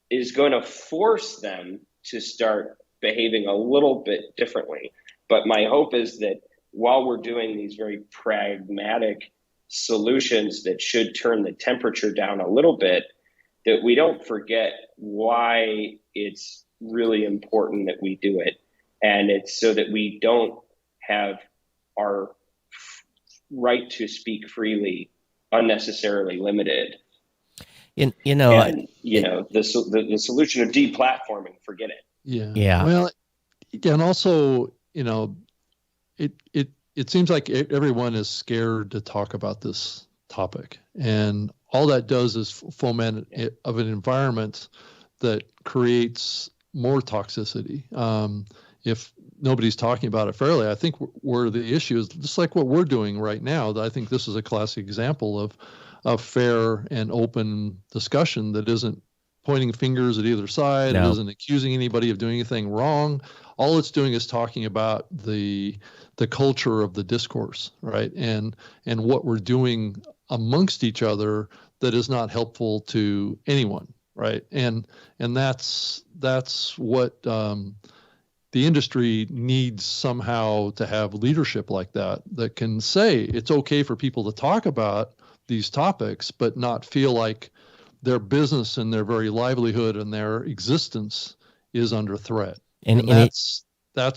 is going to force them to start behaving a little bit differently. But my hope is that while we're doing these very pragmatic solutions that should turn the temperature down a little bit, that we don't forget why it's really important that we do it. And it's so that we don't have our right to speak freely unnecessarily limited. The solution of deplatforming, forget it. Yeah. Well, and also, it seems like everyone is scared to talk about this topic. And all that does is foment of an environment that creates more toxicity. If nobody's talking about it fairly, I think where the issue is, just like what we're doing right now, I think this is a classic example of fair and open discussion that isn't pointing fingers at either side. No. It isn't accusing anybody of doing anything wrong. All it's doing is talking about the culture of the discourse, right? And what we're doing amongst each other that is not helpful to anyone, right? And that's what the industry needs somehow to have leadership like that can say it's okay for people to talk about these topics, but not feel like their business and their very livelihood and their existence is under threat. And that's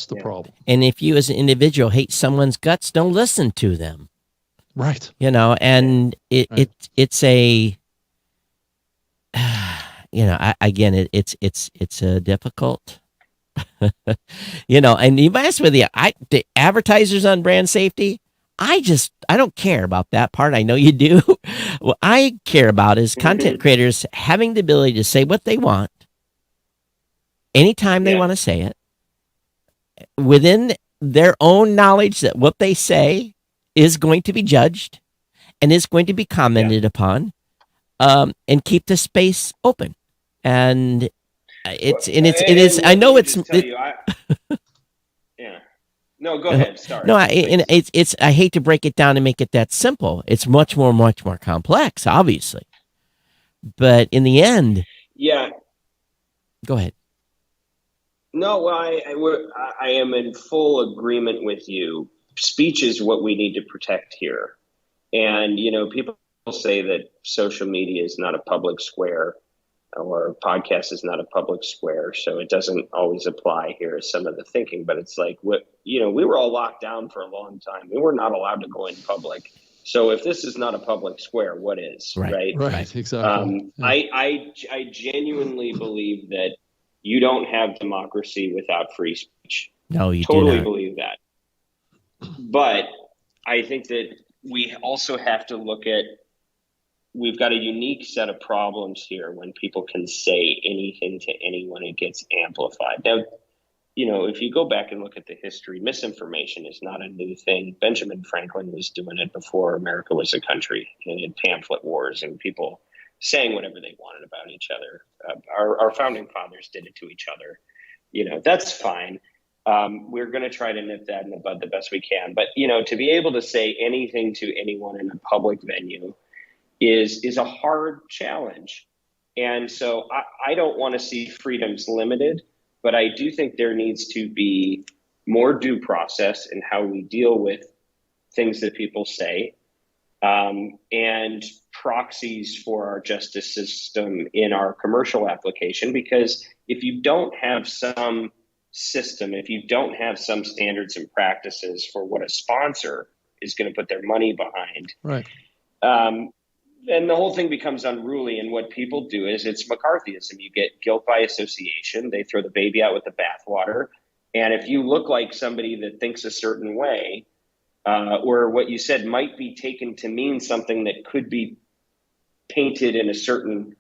the problem. And if you as an individual hate someone's guts, don't listen to them. Right. And it's a, it's a difficult, and to be honest with you, the advertisers on brand safety, I don't care about that part. I know you do. What I care about is content creators having the ability to say what they want anytime they want to say it within their own knowledge that what they say is going to be judged and is going to be commented upon, and keep the space open. And I know it's. No, go ahead. Sorry. No, I hate to break it down and make it that simple. It's much more complex, obviously. But in the end, go ahead. No, well, I am in full agreement with you. Speech is what we need to protect here. And, people say that social media is not a public square, or podcast is not a public square, so it doesn't always apply here as some of the thinking. But it's like, we were all locked down for a long time. We were not allowed to go in public. So if this is not a public square, what is? Right. Exactly. I genuinely believe that you don't have democracy without free speech. No, you totally do not. Believe that. But I think that we also have to look at, we've got a unique set of problems here when people can say anything to anyone, it gets amplified. Now, if you go back and look at the history, misinformation is not a new thing. Benjamin Franklin was doing it before America was a country, and in pamphlet wars and people saying whatever they wanted about each other. Our founding fathers did it to each other. That's fine. We're going to try to nip that in the bud the best we can. But, to be able to say anything to anyone in a public venue is a hard challenge. And so I don't want to see freedoms limited, but I do think there needs to be more due process in how we deal with things that people say, and proxies for our justice system in our commercial application. Because if you don't have some system, if you don't have some standards and practices for what a sponsor is going to put their money behind, right, then the whole thing becomes unruly. And what people do is it's McCarthyism. You get guilt by association. They throw the baby out with the bathwater. And if you look like somebody that thinks a certain way, or what you said might be taken to mean something that could be painted in a certain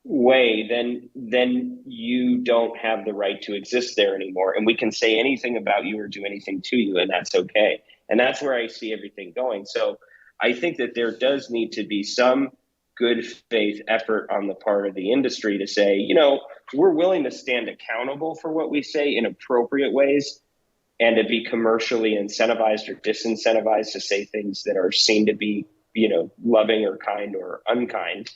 way, then you don't have the right to exist there anymore. And we can say anything about you or do anything to you, and that's okay. And that's where I see everything going. So I think that there does need to be some good faith effort on the part of the industry to say, we're willing to stand accountable for what we say in appropriate ways, and to be commercially incentivized or disincentivized to say things that are seen to be, loving or kind or unkind.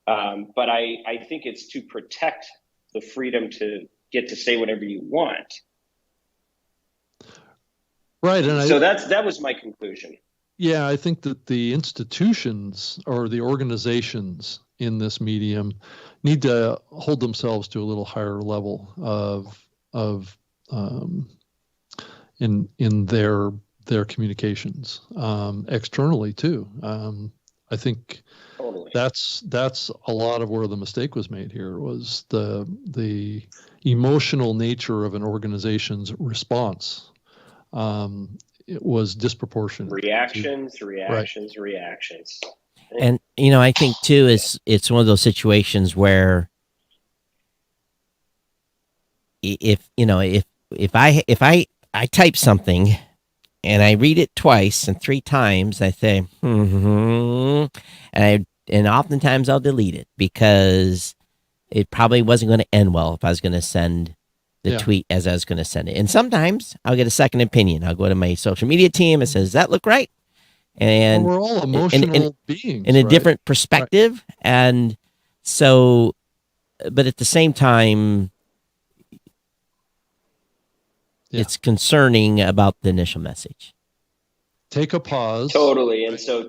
But I think it's to protect the freedom to get to say whatever you want. Right. And so that was my conclusion. Yeah, I think that the institutions or the organizations in this medium need to hold themselves to a little higher level of in their communications, externally too. I think totally. That's a lot of where the mistake was made here, was the emotional nature of an organization's response. it was disproportionate. Reactions. And I think too it's one of those situations where if I type something and I read it twice and 3 times, I say and oftentimes I'll delete it because it probably wasn't going to end well if I was going to send the tweet as I was going to send it. And sometimes I'll get a second opinion. I'll go to my social media team and says, "Does that look right?" And we're all emotional beings in a right? different perspective. Right. And so, but at the same time, it's concerning about the initial message. Take a pause. Totally. And so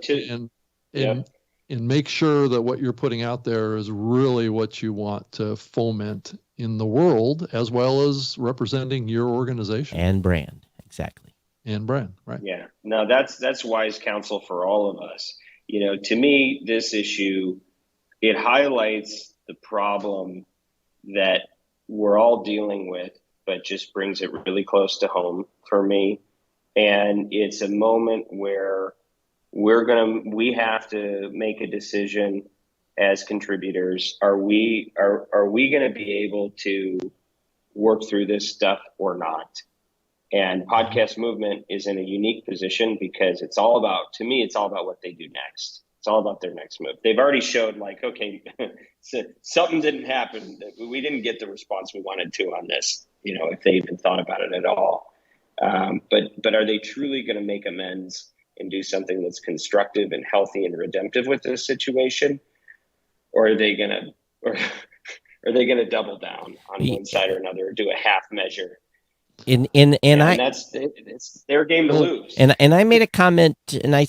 and make sure that what you're putting out there is really what you want to foment in the world, as well as representing your organization and brand. Exactly. And brand, right? Yeah. No, that's wise counsel for all of us. To me, this issue, it highlights the problem that we're all dealing with, but just brings it really close to home for me. And it's a moment where we have to make a decision as contributors. Are we going to be able to work through this stuff or not? And Podcast Movement is in a unique position because it's all about what they do next. It's all about their next move. They've already showed okay, something didn't happen. We didn't get the response we wanted to on this, if they even thought about it at all. But are they truly going to make amends and do something that's constructive and healthy and redemptive with this situation? Or are they going to double down on one side or another, or do a half measure? And it's their game to lose. And I made a comment, and I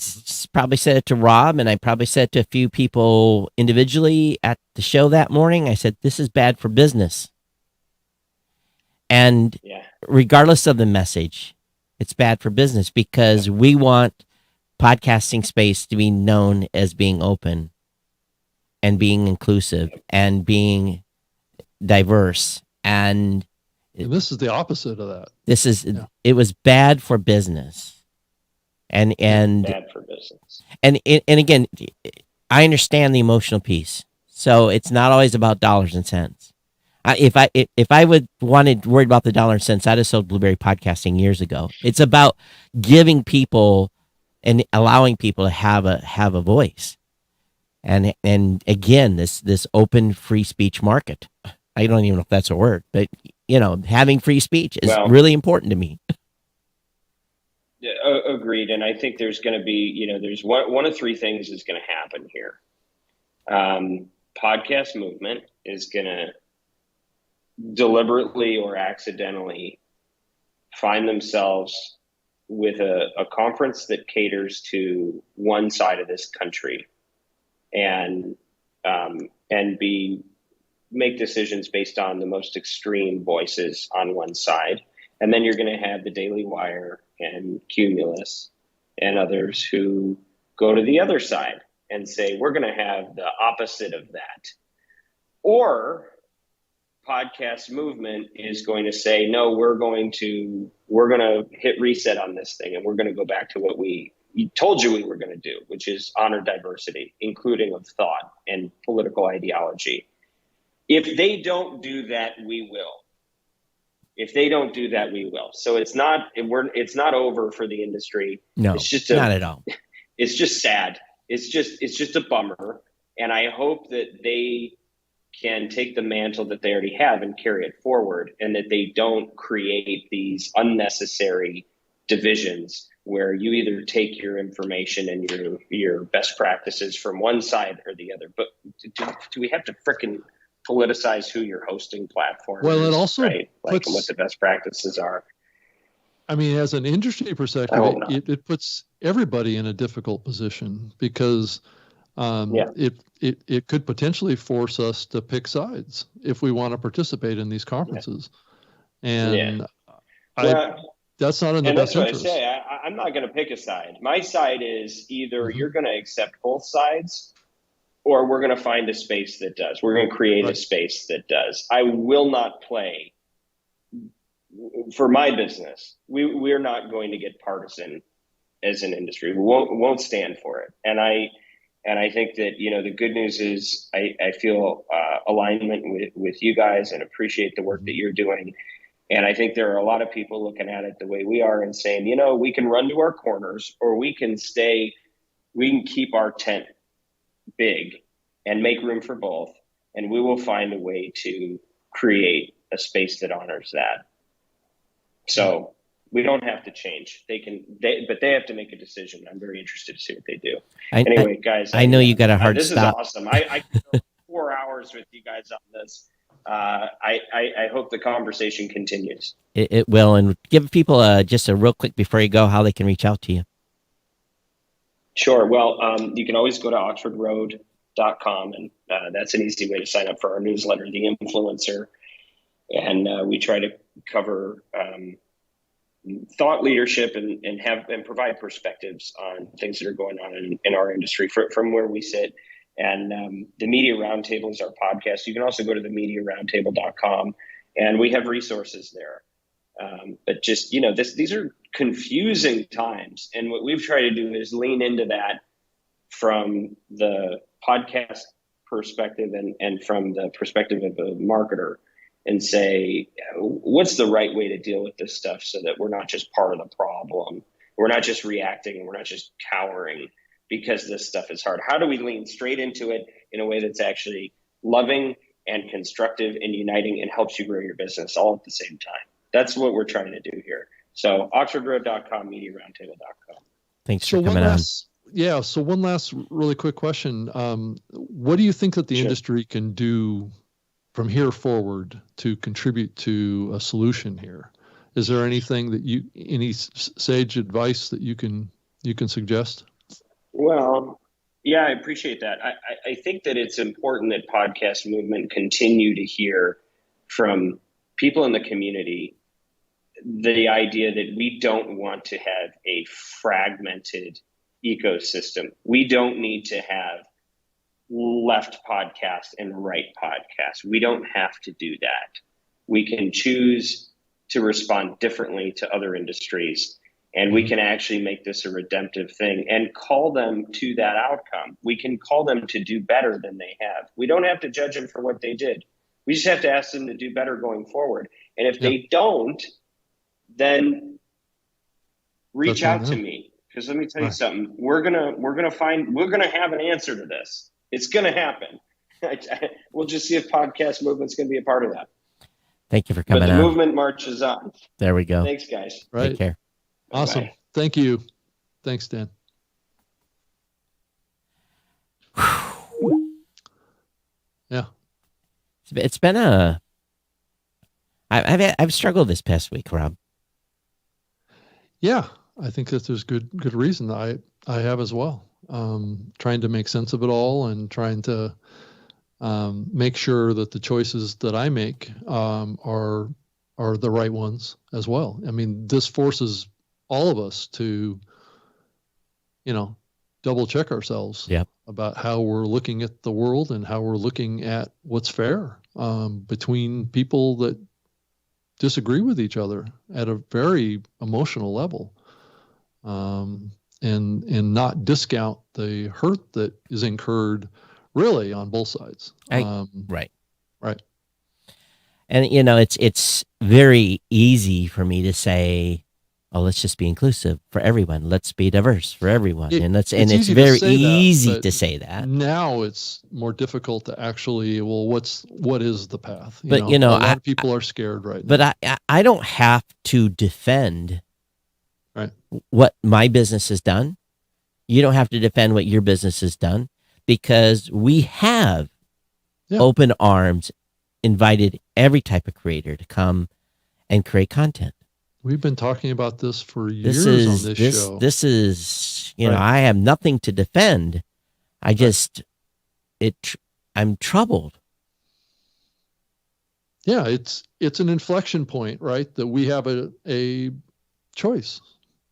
probably said it to Rob, and I probably said it to a few people individually at the show that morning. I said, this is bad for business. And regardless of the message, it's bad for business because we want podcasting space to be known as being open and being inclusive and being diverse. And this is the opposite of that. It was bad for business. And bad for business. And again, I understand the emotional piece. So it's not always about dollars and cents. If I wanted worried about the dollar and cents, I'd have sold Blueberry Podcasting years ago. It's about giving people and allowing people to have a voice. And again, this open free speech market. I don't even know if that's a word, but having free speech is really important to me. Yeah, agreed. And I think there's going to be, there's one of 3 things is going to happen here. Podcast Movement is going to deliberately or accidentally find themselves with a conference that caters to one side of this country and make decisions based on the most extreme voices on one side. And then you're going to have the Daily Wire and Cumulus and others who go to the other side and say, we're going to have the opposite of that. Or Podcast Movement is going to say, no, we're going to hit reset on this thing. And we're going to go back to what we told you we were going to do, which is honor diversity, including of thought and political ideology. If they don't do that, we will. So it's not over for the industry. No, it's just not at all. It's just sad. It's just a bummer. And I hope that they can take the mantle that they already have and carry it forward, and that they don't create these unnecessary divisions where you either take your information and your best practices from one side or the other. But do we have to frickin' politicize who your hosting platform is? It also right? And what the best practices are. I mean, as an industry perspective, it puts everybody in a difficult position because it could potentially force us to pick sides if we want to participate in these conferences. And that's not in the best interest. That's what I say. I'm not going to pick a side. My side is either you're going to accept both sides, or we're going to find a space that does. We're going to create a space that does. I will not play for my business, we're not going to get partisan as an industry. We won't stand for it. And I think that, the good news is I feel alignment with you guys and appreciate the work that you're doing. And I think there are a lot of people looking at it the way we are and saying, we can run to our corners, or we can keep our tent big and make room for both. And we will find a way to create a space that honors that. So we don't have to change. But they have to make a decision. I'm very interested to see what they do. Anyway, guys, I know you got a hard this stop. This is awesome. I could go 4 hours with you guys on this. I hope the conversation continues. It will. And give people just a real quick before you go, how they can reach out to you. Sure. Well, you can always go to oxfordroad.com, and that's an easy way to sign up for our newsletter, The Influencer. And we try to cover thought leadership and provide perspectives on things that are going on in our industry from where we sit. And the Media Roundtable is our podcast. You can also go to themediaroundtable.com, and we have resources there. But just, these are confusing times. And what we've tried to do is lean into that from the podcast perspective and from the perspective of a marketer, and say, what's the right way to deal with this stuff so that we're not just part of the problem. We're not just reacting, and we're not just cowering because this stuff is hard. How do we lean straight into it in a way that's actually loving and constructive and uniting and helps you grow your business all at the same time? That's what we're trying to do here. So oxfordroad.com, mediaroundtable.com. Thanks for coming on. Yeah. So one last really quick question. What do you think that the industry can do from here forward to contribute to a solution here? Is there anything that any sage advice that you can suggest? Well, yeah, I appreciate that. I think that it's important that podcast movement continue to hear from people in the community the idea that we don't want to have a fragmented ecosystem. We don't need to have left podcast and right podcast. We don't have to do that. We can choose to respond differently to other industries, and we can actually make this a redemptive thing and call them to that outcome. We can call them to do better than they have. We don't have to judge them for what they did. We just have to ask them to do better going forward. And if they don't, then reach out to me, because let me tell you something. We're gonna have an answer to this. It's gonna happen. We'll just see if podcast movement's gonna be a part of that. Thank you for coming on. But the movement marches on. There we go. Thanks, guys. Right. Take care. Awesome. Bye. Thank you. Thanks, Dan. Yeah. It's been I've struggled this past week, Rob. Yeah, I think that there's good reason. I have as well. Trying to make sense of it all and trying to make sure that the choices that I make are the right ones as well. I mean, this forces all of us to, double check ourselves about how we're looking at the world and how we're looking at what's fair between people that disagree with each other at a very emotional level, and not discount the hurt that is incurred really on both sides. Right. And it's very easy for me to say, oh, let's just be inclusive for everyone. Let's be diverse for everyone. It's very easy to say that. Now it's more difficult to actually, what is the path? But a lot of people are scared right now. But I don't have to defend right what my business has done. You don't have to defend what your business has done, because we have open arms invited every type of creator to come and create content. We've been talking about this for years on this show. This is, I have nothing to defend. I'm troubled. Yeah, it's an inflection point, right? That we have a choice.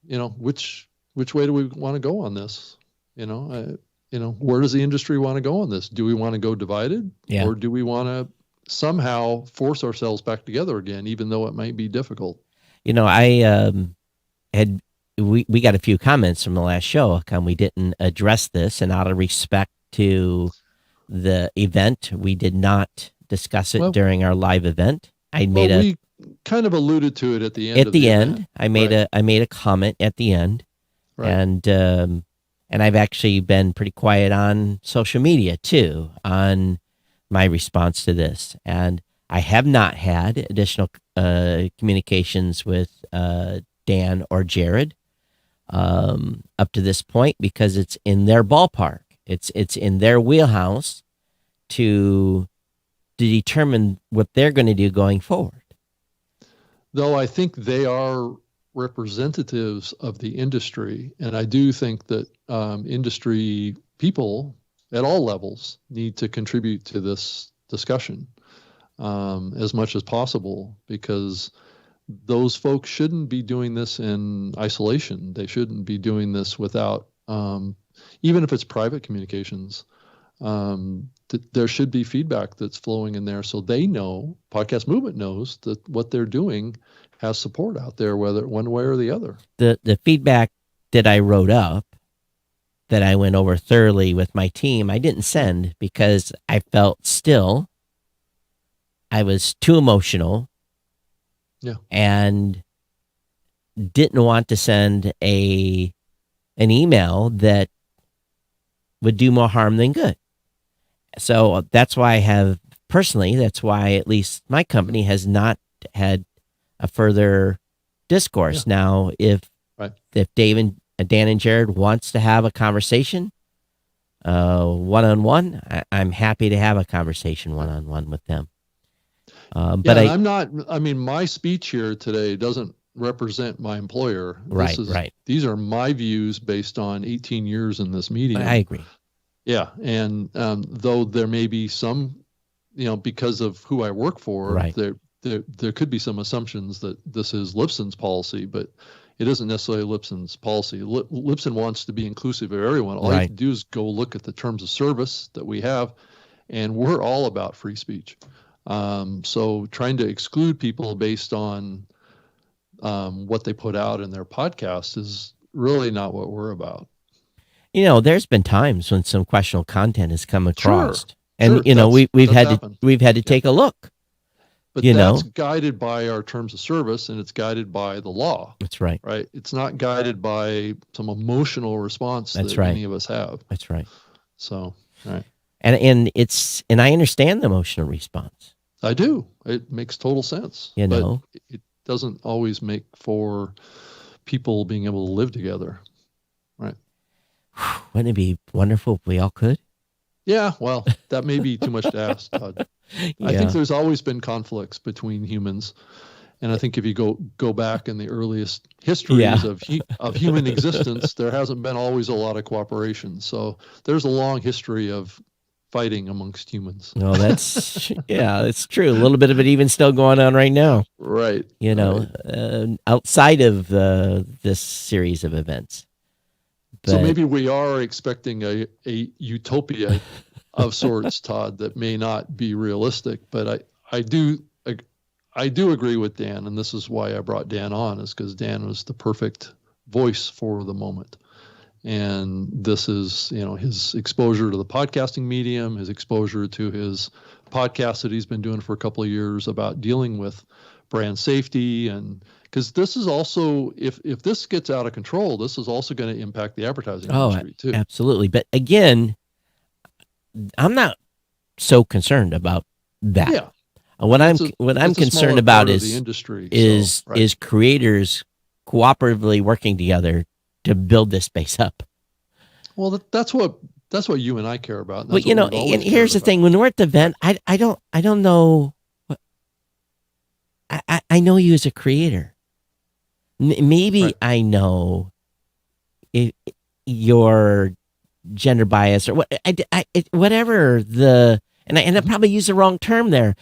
Which way do we want to go on this? Where does the industry want to go on this? Do we want to go divided, or do we want to somehow force ourselves back together again, even though it might be difficult. I we got a few comments from the last show. How come we didn't address this, and out of respect to the event, we did not discuss it during our live event. We kind of alluded to it at the end. Event. I made a comment at the end, and I've actually been pretty quiet on social media too on my response to this, and I have not had additional communications with Dan or Jared up to this point, because it's in their ballpark. It's in their wheelhouse to determine what they're going to do going forward. Though I think they are representatives of the industry, and I do think that industry people at all levels need to contribute to this discussion as much as possible, because those folks shouldn't be doing this in isolation. They shouldn't be doing this without, even if it's private communications, there should be feedback that's flowing in there, so they know, Podcast Movement knows, that what they're doing has support out there, whether one way or the other. The feedback that I wrote up, that I went over thoroughly with my team, I didn't send because I felt still I was too emotional. Yeah. And didn't want to send an email that would do more harm than good. So that's why that's why at least my company has not had a further discourse. Yeah. Now, if Dave and Dan and Jared wants to have a conversation one-on-one, I'm happy to have a conversation one-on-one with them. But my speech here today doesn't represent my employer. Right. These are my views based on 18 years in this medium. I agree. Yeah. And though there may be some, because of who I work for, there could be some assumptions that this is Lipson's policy, but it isn't necessarily Lipson's policy. Lipson wants to be inclusive of everyone. All you have to do is go look at the terms of service that we have, and we're all about free speech. So trying to exclude people based on what they put out in their podcast is really not what we're about. There's been times when some questionable content has come across, and sure. we've had to take a look. But that's guided by our terms of service, and it's guided by the law. That's right. Right. It's not guided by some emotional response that any of us have. That's right. So, right. And I understand the emotional response. I do. It makes total sense. But it doesn't always make for people being able to live together. Right. Wouldn't it be wonderful if we all could? Yeah, well, that may be too much to ask, Todd. Yeah. I think there's always been conflicts between humans. And I think if you go back in the earliest histories of human existence, there hasn't been always a lot of cooperation. So there's a long history of fighting amongst humans. No, that's it's true. A little bit of it even still going on right now. Right. Outside of this series of events. So maybe we are expecting a utopia of sorts, Todd, that may not be realistic. But I do agree with Dan, and this is why I brought Dan on, is because Dan was the perfect voice for the moment. And this is, his exposure to the podcasting medium, his exposure to his podcast that he's been doing for a couple of years about dealing with brand safety. And because this is also, if this gets out of control, this is also going to impact the advertising industry too. Absolutely. But again, I'm not so concerned about that. Yeah. What I'm concerned about is creators cooperatively working together to build this space up. Well, that's what you and I care about. But and here's the thing: when we're at the event, I don't know. I know you as a creator. Maybe I know your gender bias or whatever the. And I probably used the wrong term there.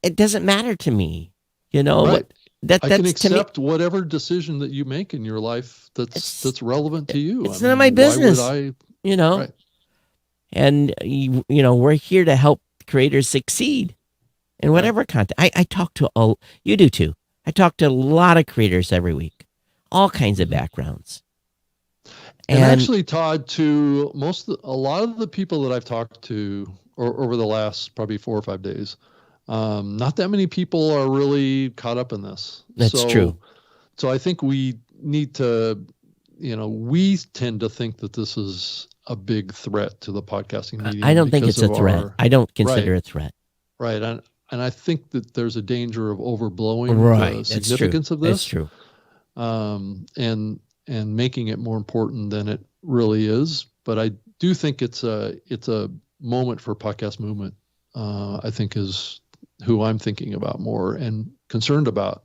It doesn't matter to me, Right. I can accept whatever decision that you make in your life that's relevant to you. It's none of my business. Why would I, Right. And we're here to help creators succeed, And whatever content, I talk to you do too. I talk to a lot of creators every week, all kinds of backgrounds. And actually, Todd, to a lot of the people that I've talked to over the last probably 4 or 5 days, not that many people are really caught up in this. That's true. So I think we need to, we tend to think that this is a big threat to the podcasting medium. I don't think it's a threat. I don't consider it a threat. Right. And I think that there's a danger of overblowing the significance of this. That's true. And making it more important than it really is. But I do think it's a moment for podcast movement. I think is who I'm thinking about more and concerned about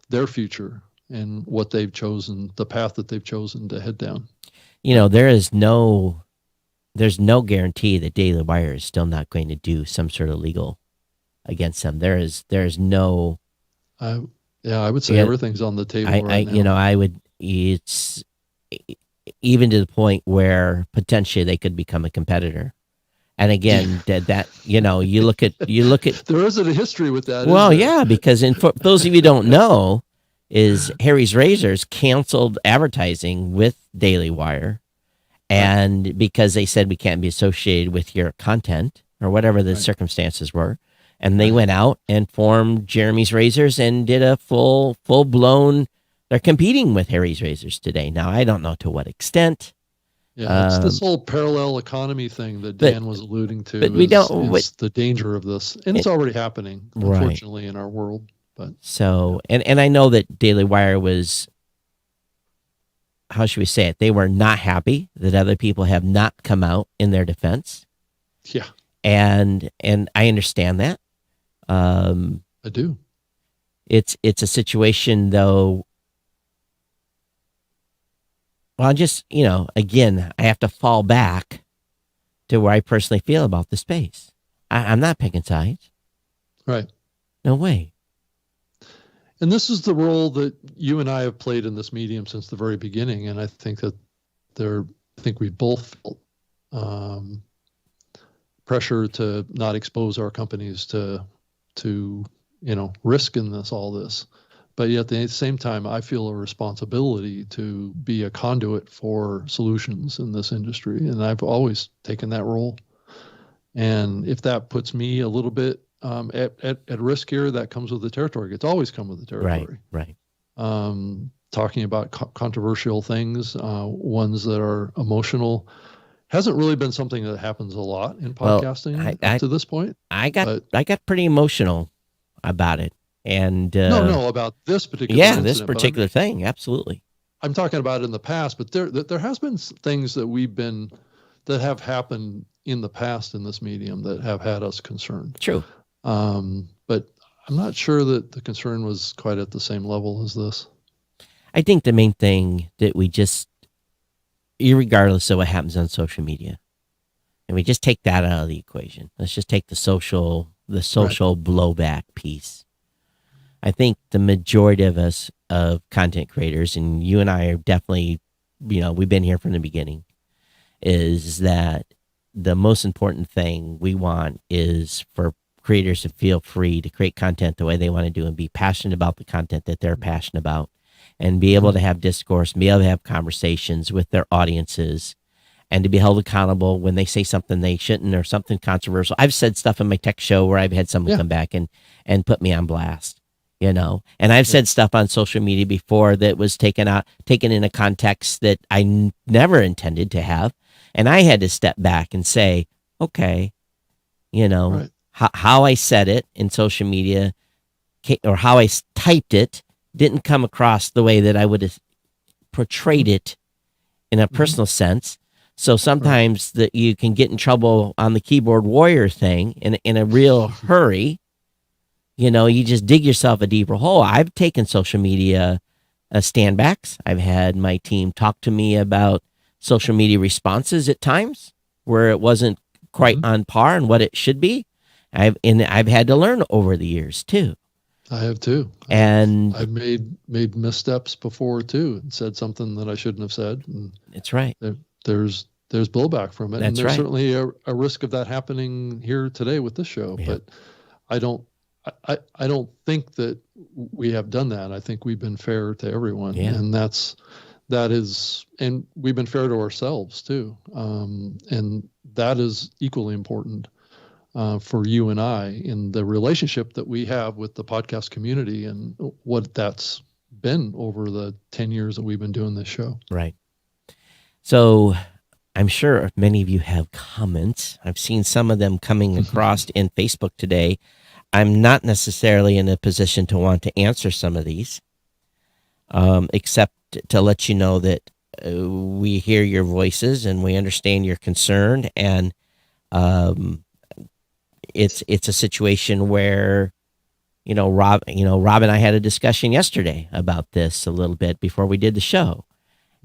their future and what they've chosen, the path that they've chosen to head down. There's no guarantee that Daily Wire is still not going to do some sort of legal against them. There's no. I would say everything's on the table right now. It's even to the point where potentially they could become a competitor. And again, that you look at there isn't a history with that. Well, yeah, because for those of you who don't know, is Harry's Razors canceled advertising with Daily Wire, and because they said we can't be associated with your content or whatever the circumstances were, and they went out and formed Jeremy's Razors and did a full blown. They're competing with Harry's Razors today. Now, I don't know to what extent. Yeah, it's this whole parallel economy thing that Dan was alluding to. But is the danger of this, and it's already happening, unfortunately, in our world. But so, and I know that Daily Wire was, how should we say it? They were not happy that other people have not come out in their defense. Yeah, and I understand that. I do. It's a situation though. Well, again, I have to fall back to where I personally feel about the space. I'm not picking sides. Right. No way. And this is the role that you and I have played in this medium since the very beginning. And I think that we both felt pressure to not expose our companies to risk in all this. But yet at the same time, I feel a responsibility to be a conduit for solutions in this industry. And I've always taken that role. And if that puts me a little bit at risk here, that comes with the territory. It's always come with the territory. Right. Talking about controversial things, ones that are emotional, hasn't really been something that happens a lot in podcasting up to this point. I got pretty emotional about it. And no, about this particular incident, this particular thing, absolutely. I'm talking about it in the past, but there has been things that have happened in the past in this medium that have had us concerned. True. But I'm not sure that the concern was quite at the same level as this. I think the main thing that we just, irregardless of what happens on social media, and we just take that out of the equation. Let's just take the social blowback piece. I think the majority of us of content creators, and you and I are definitely, we've been here from the beginning, is that the most important thing we want is for creators to feel free to create content the way they want to do and be passionate about the content that they're passionate about and be able to have discourse, be able to have conversations with their audiences and to be held accountable when they say something they shouldn't or something controversial. I've said stuff in my tech show where I've had someone come back and put me on blast. And I've said stuff on social media before that was taken in a context that I never intended to have. And I had to step back and say, okay, how I said it in social media or how I typed it didn't come across the way that I would have portrayed it in a personal sense. So sometimes that you can get in trouble on the keyboard warrior thing in a real hurry. You just dig yourself a deeper hole. I've taken social media standbacks. I've had my team talk to me about social media responses at times where it wasn't quite on par and what it should be. I've had to learn over the years too. I have too. And I've made missteps before too and said something that I shouldn't have said. And that's right. There's blowback from it. And there's right. certainly a risk of that happening here today with this show. Yeah. But I don't think that we have done that. I think we've been fair to everyone, and and we've been fair to ourselves too. And that is equally important for you and I in the relationship that we have with the podcast community and what that's been over the 10 years that we've been doing this show. Right. So I'm sure many of you have comments. I've seen some of them coming across in Facebook today. I'm not necessarily in a position to want to answer some of these, except to let you know that we hear your voices and we understand your concern. And it's a situation where, Rob and I had a discussion yesterday about this a little bit before we did the show.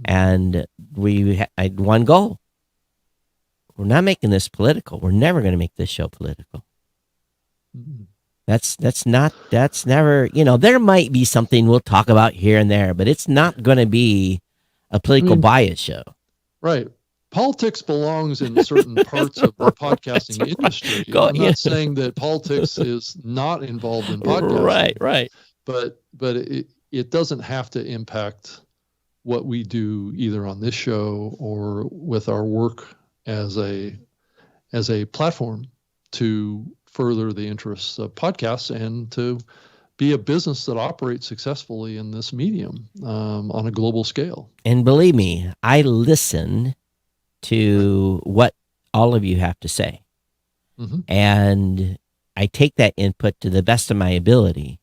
And I had one goal. We're not making this political. We're never going to make this show political. Mm-hmm. That's never, there might be something we'll talk about here and there, but it's not going to be a political bias show. Right. Politics belongs in certain parts of the podcasting industry. I'm not saying that politics is not involved in podcasting. Right. But it doesn't have to impact what we do either on this show or with our work as a platform to further the interests of podcasts and to be a business that operates successfully in this medium on a global scale. And believe me, I listen to what all of you have to say. Mm-hmm. And I take that input to the best of my ability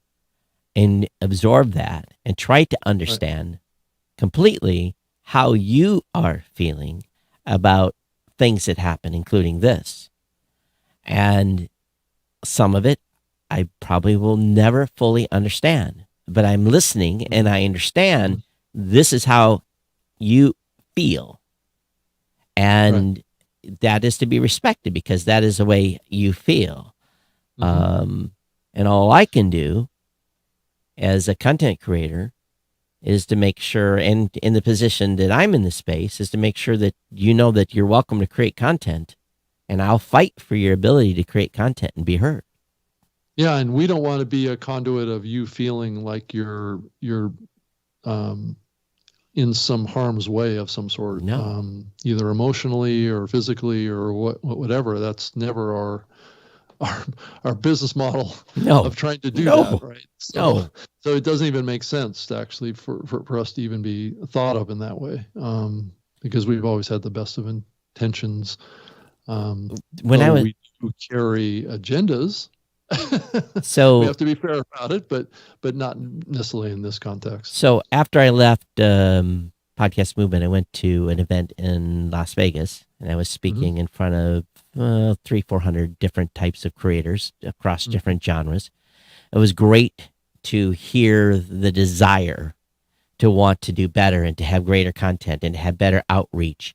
and absorb that and try to understand completely how you are feeling about things that happen, including this. And some of it I probably will never fully understand, but I'm listening and I understand this is how you feel. And that is to be respected because that is the way you feel. And all I can do as a content creator is to make sure, and in the position that I'm in the space, is to make sure that you know that you're welcome to create content, and I'll fight for your ability to create content and be heard. Yeah, and we don't want to be a conduit of you feeling like you're in some harm's way of some sort, either emotionally or physically or whatever. That's never our business model of trying to do that, right? So it doesn't even make sense to actually for us to even be thought of in that way, because we've always had the best of intentions. We do carry agendas. So we have to be fair about it, but not necessarily in this context. So after I left Podcast Movement, I went to an event in Las Vegas, and I was speaking in front of 300-400 different types of creators across different genres. It was great to hear the desire to want to do better and to have greater content and to have better outreach.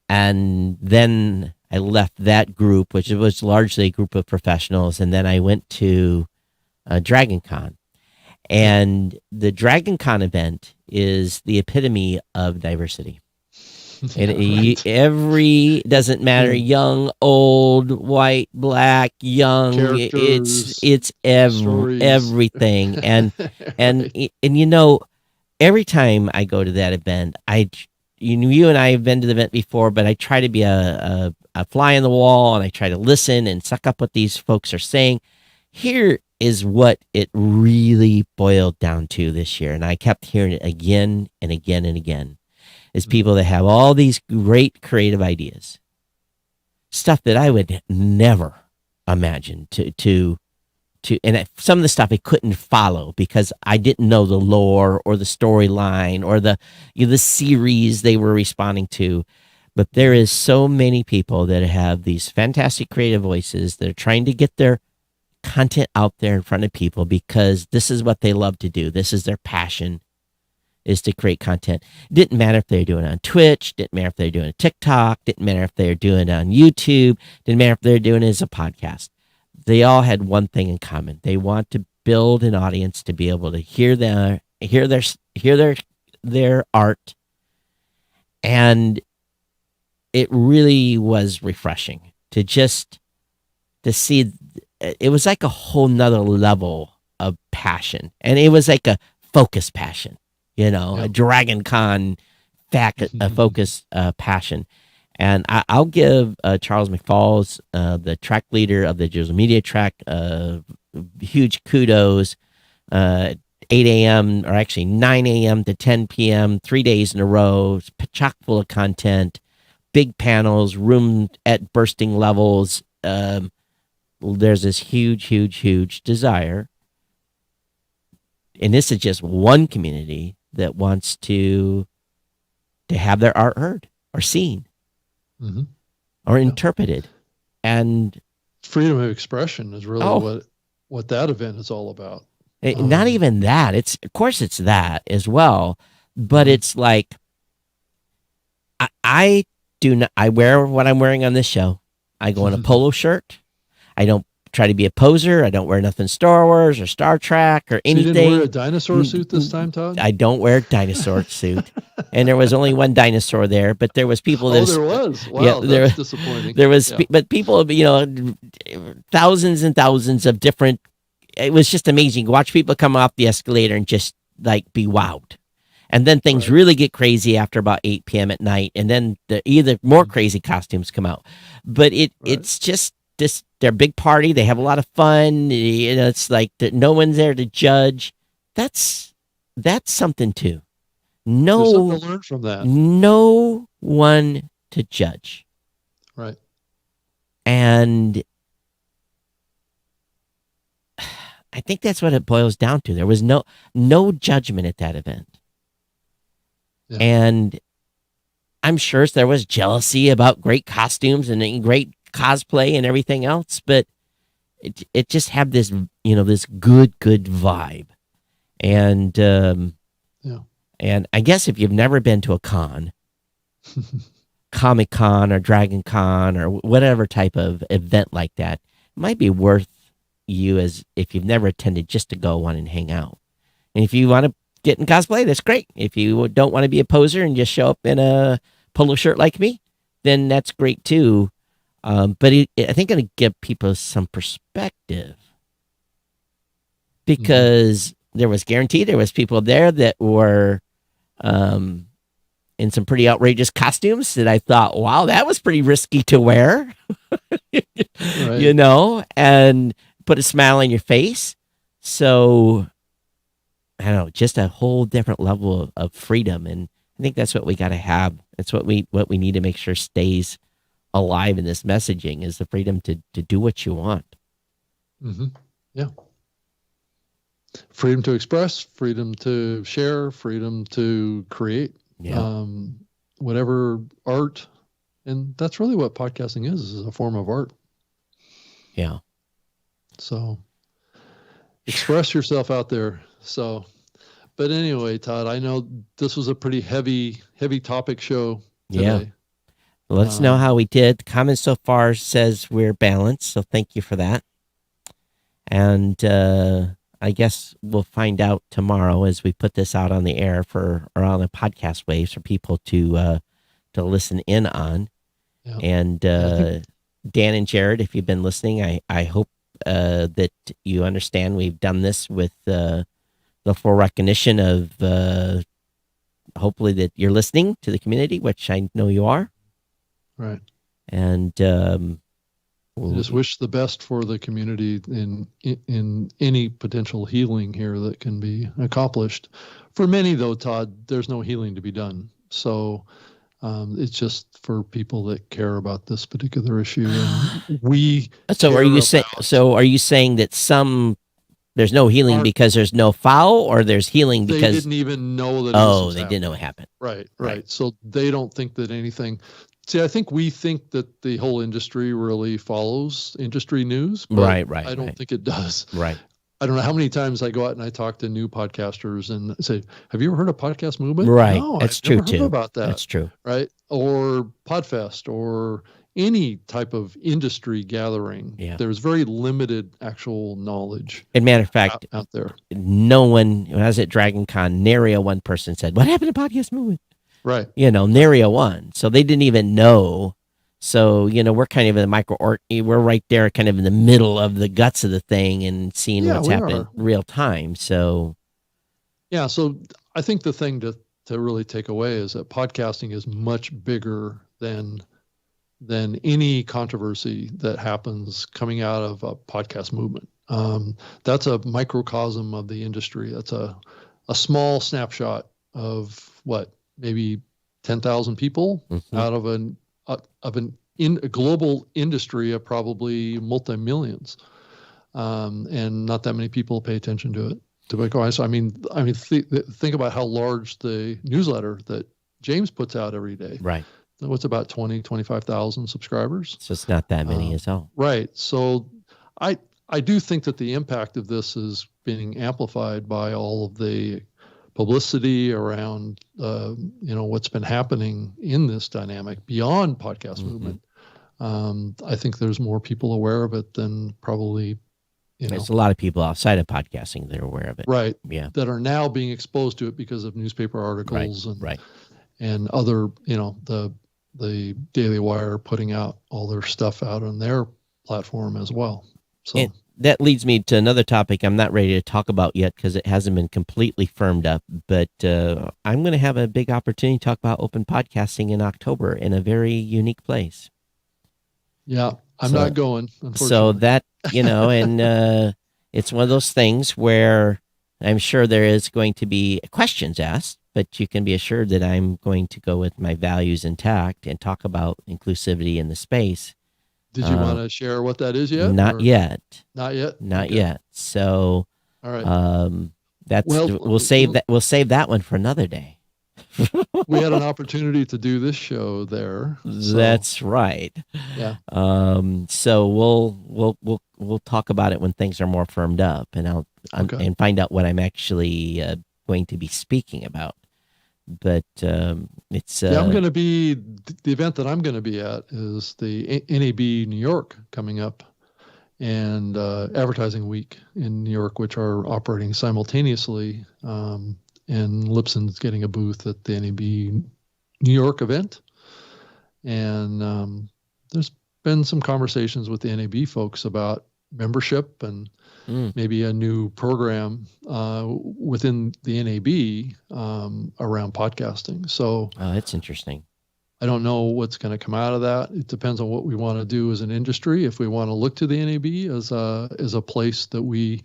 And then I left that group, which was largely a group of professionals, and then I went to Dragon Con. And the Dragon Con event is the epitome of diversity. Doesn't matter, young, old, white, black, young. It's everything. And every time I go to that event, you and I have been to the event before, but I try to be a fly on the wall, and I try to listen and suck up what these folks are saying. Here is what it really boiled down to this year, and I kept hearing it again and again and again, is people that have all these great creative ideas, stuff that I would never imagine and some of the stuff I couldn't follow because I didn't know the lore or the storyline or the series they were responding to. But there is so many people that have these fantastic creative voices that are trying to get their content out there in front of people because this is what they love to do. This is their passion, is to create content. It didn't matter if they're doing it on Twitch, didn't matter if they're doing it on TikTok, didn't matter if they're doing it on YouTube, didn't matter if they're doing it as a podcast. They all had one thing in common. They want to build an audience to be able to hear their art. And it really was refreshing to see it was like a whole nother level of passion, and it was like a focus passion, a Dragon Con focus passion. And I'll give Charles McFalls, the track leader of the digital media track, huge kudos. 8 a.m. or actually 9 a.m. to 10 p.m., 3 days in a row, chock full of content, big panels, room at bursting levels. There's this huge desire. And this is just one community that wants to have their art heard or seen or interpreted. And freedom of expression is really what that event is all about. Not even that. Of course it's that as well, but it's like I wear what I'm wearing on this show. I go in a polo shirt. I don't try to be a poser. I don't wear nothing Star Wars or Star Trek or anything. You didn't wear a dinosaur suit this time, Todd? I don't wear a dinosaur suit. And there was only one dinosaur there, but there was people that there was. Wow, that's disappointing. There was but people, thousands and thousands of different. It was just amazing. Watch people come off the escalator and just like be wowed. And then things really get crazy after about 8 p.m. at night. And then either more crazy costumes come out. But it's just this, they're a big party. They have a lot of fun. It's like no one's there to judge. That's something too. There's something to learn from that. No one to judge. Right. And I think that's what it boils down to. There was no judgment at that event. Yeah. And I'm sure there was jealousy about great costumes and great cosplay and everything else, but it just had this, this good vibe. And and I guess if you've never been to a con, Comic Con or Dragon Con or whatever type of event like that, it might be worth you, as if you've never attended, just to go on and hang out. And if you want to get in cosplay, that's great. If you don't want to be a poser and just show up in a polo shirt like me, then that's great too. But I think it'll give people some perspective, because there was people there that were in some pretty outrageous costumes that I thought, wow, that was pretty risky to wear, and put a smile on your face. So I don't know, just a whole different level of freedom. And I think that's what we got to have. It's what we need to make sure stays alive in this messaging, is the freedom to do what you want. Yeah. Freedom to express, freedom to share, freedom to create, whatever art. And that's really what podcasting is a form of art. Yeah. So express yourself out there. So, but anyway, Todd, I know this was a pretty heavy topic show today. Yeah. Well, let us know how we did. The comments so far says we're balanced, so thank you for that. And I guess we'll find out tomorrow as we put this out on the air or on the podcast waves for people to listen in on. Yeah. And Dan and Jared, if you've been listening, I hope that you understand we've done this with the full recognition of hopefully that you're listening to the community, which I know you are. Right. And I just wish the best for the community in any potential healing here that can be accomplished. For many, though, Todd, there's no healing to be done. So it's just for people that care about this particular issue. And we. So are you saying that some there's no healing because there's no foul, or there's healing because they didn't even know that? They didn't know it happened. Right. So they don't think that anything. See, I think we think that the whole industry really follows industry news. But right. I don't think it does. Right. I don't know how many times I go out and I talk to new podcasters and say, "Have you ever heard of podcast movement?" Right. No, that's I've never true too. Heard about that. That's true. Right. Or Podfest or any type of industry gathering. Yeah. There's very limited actual knowledge. As a matter of fact, out there. No one, when I was at Dragon Con, nary a one person said, "What happened to podcast movement?" Right. Nary a one. So they didn't even know. So, we're kind of in the we're right there kind of in the middle of the guts of the thing and seeing Yeah, what's we happening are. real time. So, Yeah, so I think the thing to really take away is that podcasting is much bigger than any controversy that happens coming out of a podcast movement. That's a microcosm of the industry. That's a small snapshot of maybe 10,000 people out of a global industry of probably multi-millions. And not that many people pay attention to it. To be honest, I mean, think about how large the newsletter that James puts out every day. right. What's about 25,000 subscribers? So it's not that many at all. Right. So I do think that the impact of this is being amplified by all of the publicity around, what's been happening in this dynamic beyond podcast movement. I think there's more people aware of it than probably, There's a lot of people outside of podcasting that are aware of it. right. Yeah. That are now being exposed to it because of newspaper articles Right. and other, the Daily Wire putting out all their stuff out on their platform as well. So And that leads me to another topic I'm not ready to talk about yet because it hasn't been completely firmed up, but I'm going to have a big opportunity to talk about open podcasting in October in a very unique place. yeah, I'm not going, unfortunately. So that, and it's one of those things where I'm sure there is going to be questions asked, but you can be assured that I'm going to go with my values intact and talk about inclusivity in the space. Did you want to share what that is yet? Not yet. Not yet. Not Okay. yet. So, All right. that's Well, we'll save that. We'll save that one for another day. We had an opportunity to do this show there. So, That's right. yeah. So we'll talk about it when things are more firmed up, and Okay. and find out what I'm actually going to be speaking about. But it's I'm going to be the event that I'm going to be at is the NAB New York coming up, and Advertising Week in New York, which are operating simultaneously. And Lipson's getting a booth at the NAB New York event, and there's been some conversations with the NAB folks about membership and maybe a new program within the NAB around podcasting. So that's interesting. I don't know what's going to come out of that. It depends on what we want to do as an industry. If we want to look to the NAB as a place that we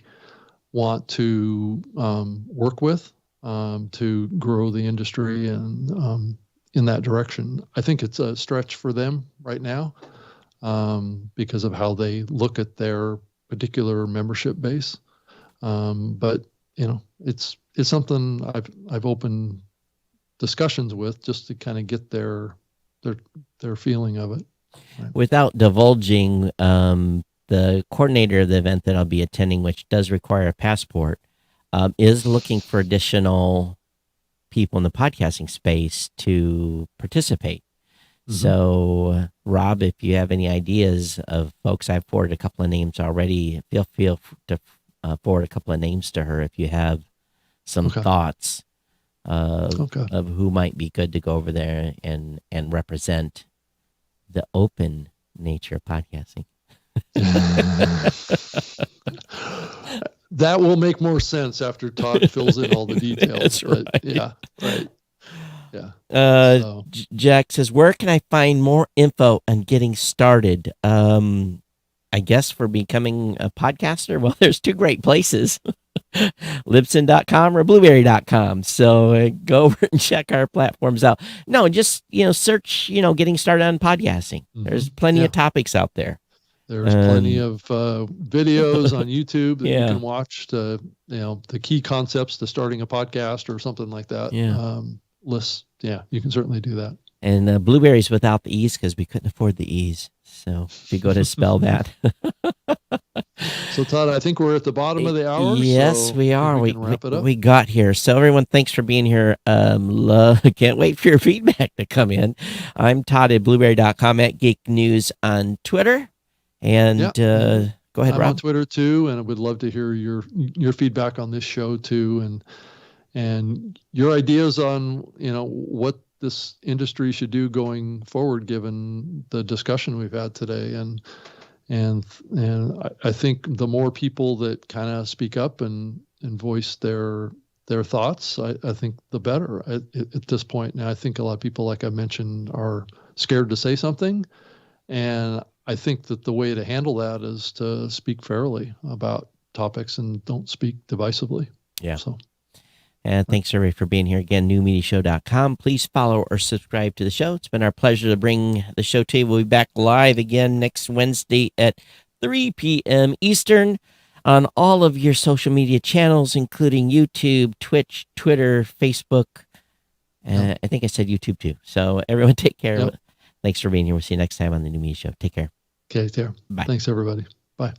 want to work with to grow the industry and in that direction. I think it's a stretch for them right now because of how they look at their particular membership base. But it's something I've opened discussions with just to kind of get their feeling of it. Right. Without divulging, the coordinator of the event that I'll be attending, which does require a passport, is looking for additional people in the podcasting space to participate. So, Rob, if you have any ideas of folks, I've forwarded a couple of names already. Feel to forward a couple of names to her if you have some thoughts of who might be good to go over there and represent the open nature of podcasting. That will make more sense after Todd fills in all the details. That's right. Yeah, right. Yeah. Jack says, where can I find more info on getting started? I guess for becoming a podcaster? Well, there's two great places, Libsyn.com or Blueberry.com. So go over and check our platforms out. No, just, search, getting started on podcasting. There's plenty of topics out there. There's plenty of videos on YouTube that you can watch to, the key concepts to starting a podcast or something like that. Lists. Yeah, you can certainly do that. And Blueberry's without the E's because we couldn't afford the E's. So if you go to spell that. So Todd, I think we're at the bottom of the hour. Yes, so we are. We can wrap it up. We got here. So everyone, thanks for being here. Can't wait for your feedback to come in. I'm Todd at Blueberry.com, at Geek News on Twitter. And go ahead, I'm Rob. on Twitter too, and I would love to hear your feedback on this show too, and your ideas on what this industry should do going forward, given the discussion we've had today. And I think the more people that kind of speak up and voice their thoughts, I think the better at this point. Now, I think a lot of people, like I mentioned, are scared to say something. And I think that the way to handle that is to speak fairly about topics and don't speak divisively. Yeah. So. And thanks, everybody, for being here again, newmediashow.com. Please follow or subscribe to the show. It's been our pleasure to bring the show to you. We'll be back live again next Wednesday at 3 p.m. Eastern on all of your social media channels, including YouTube, Twitch, Twitter, Facebook. And I think I said YouTube, too. So everyone take care. Thanks for being here. We'll see you next time on the New Media Show. Take care. Okay, there. Bye. Thanks, everybody. Bye.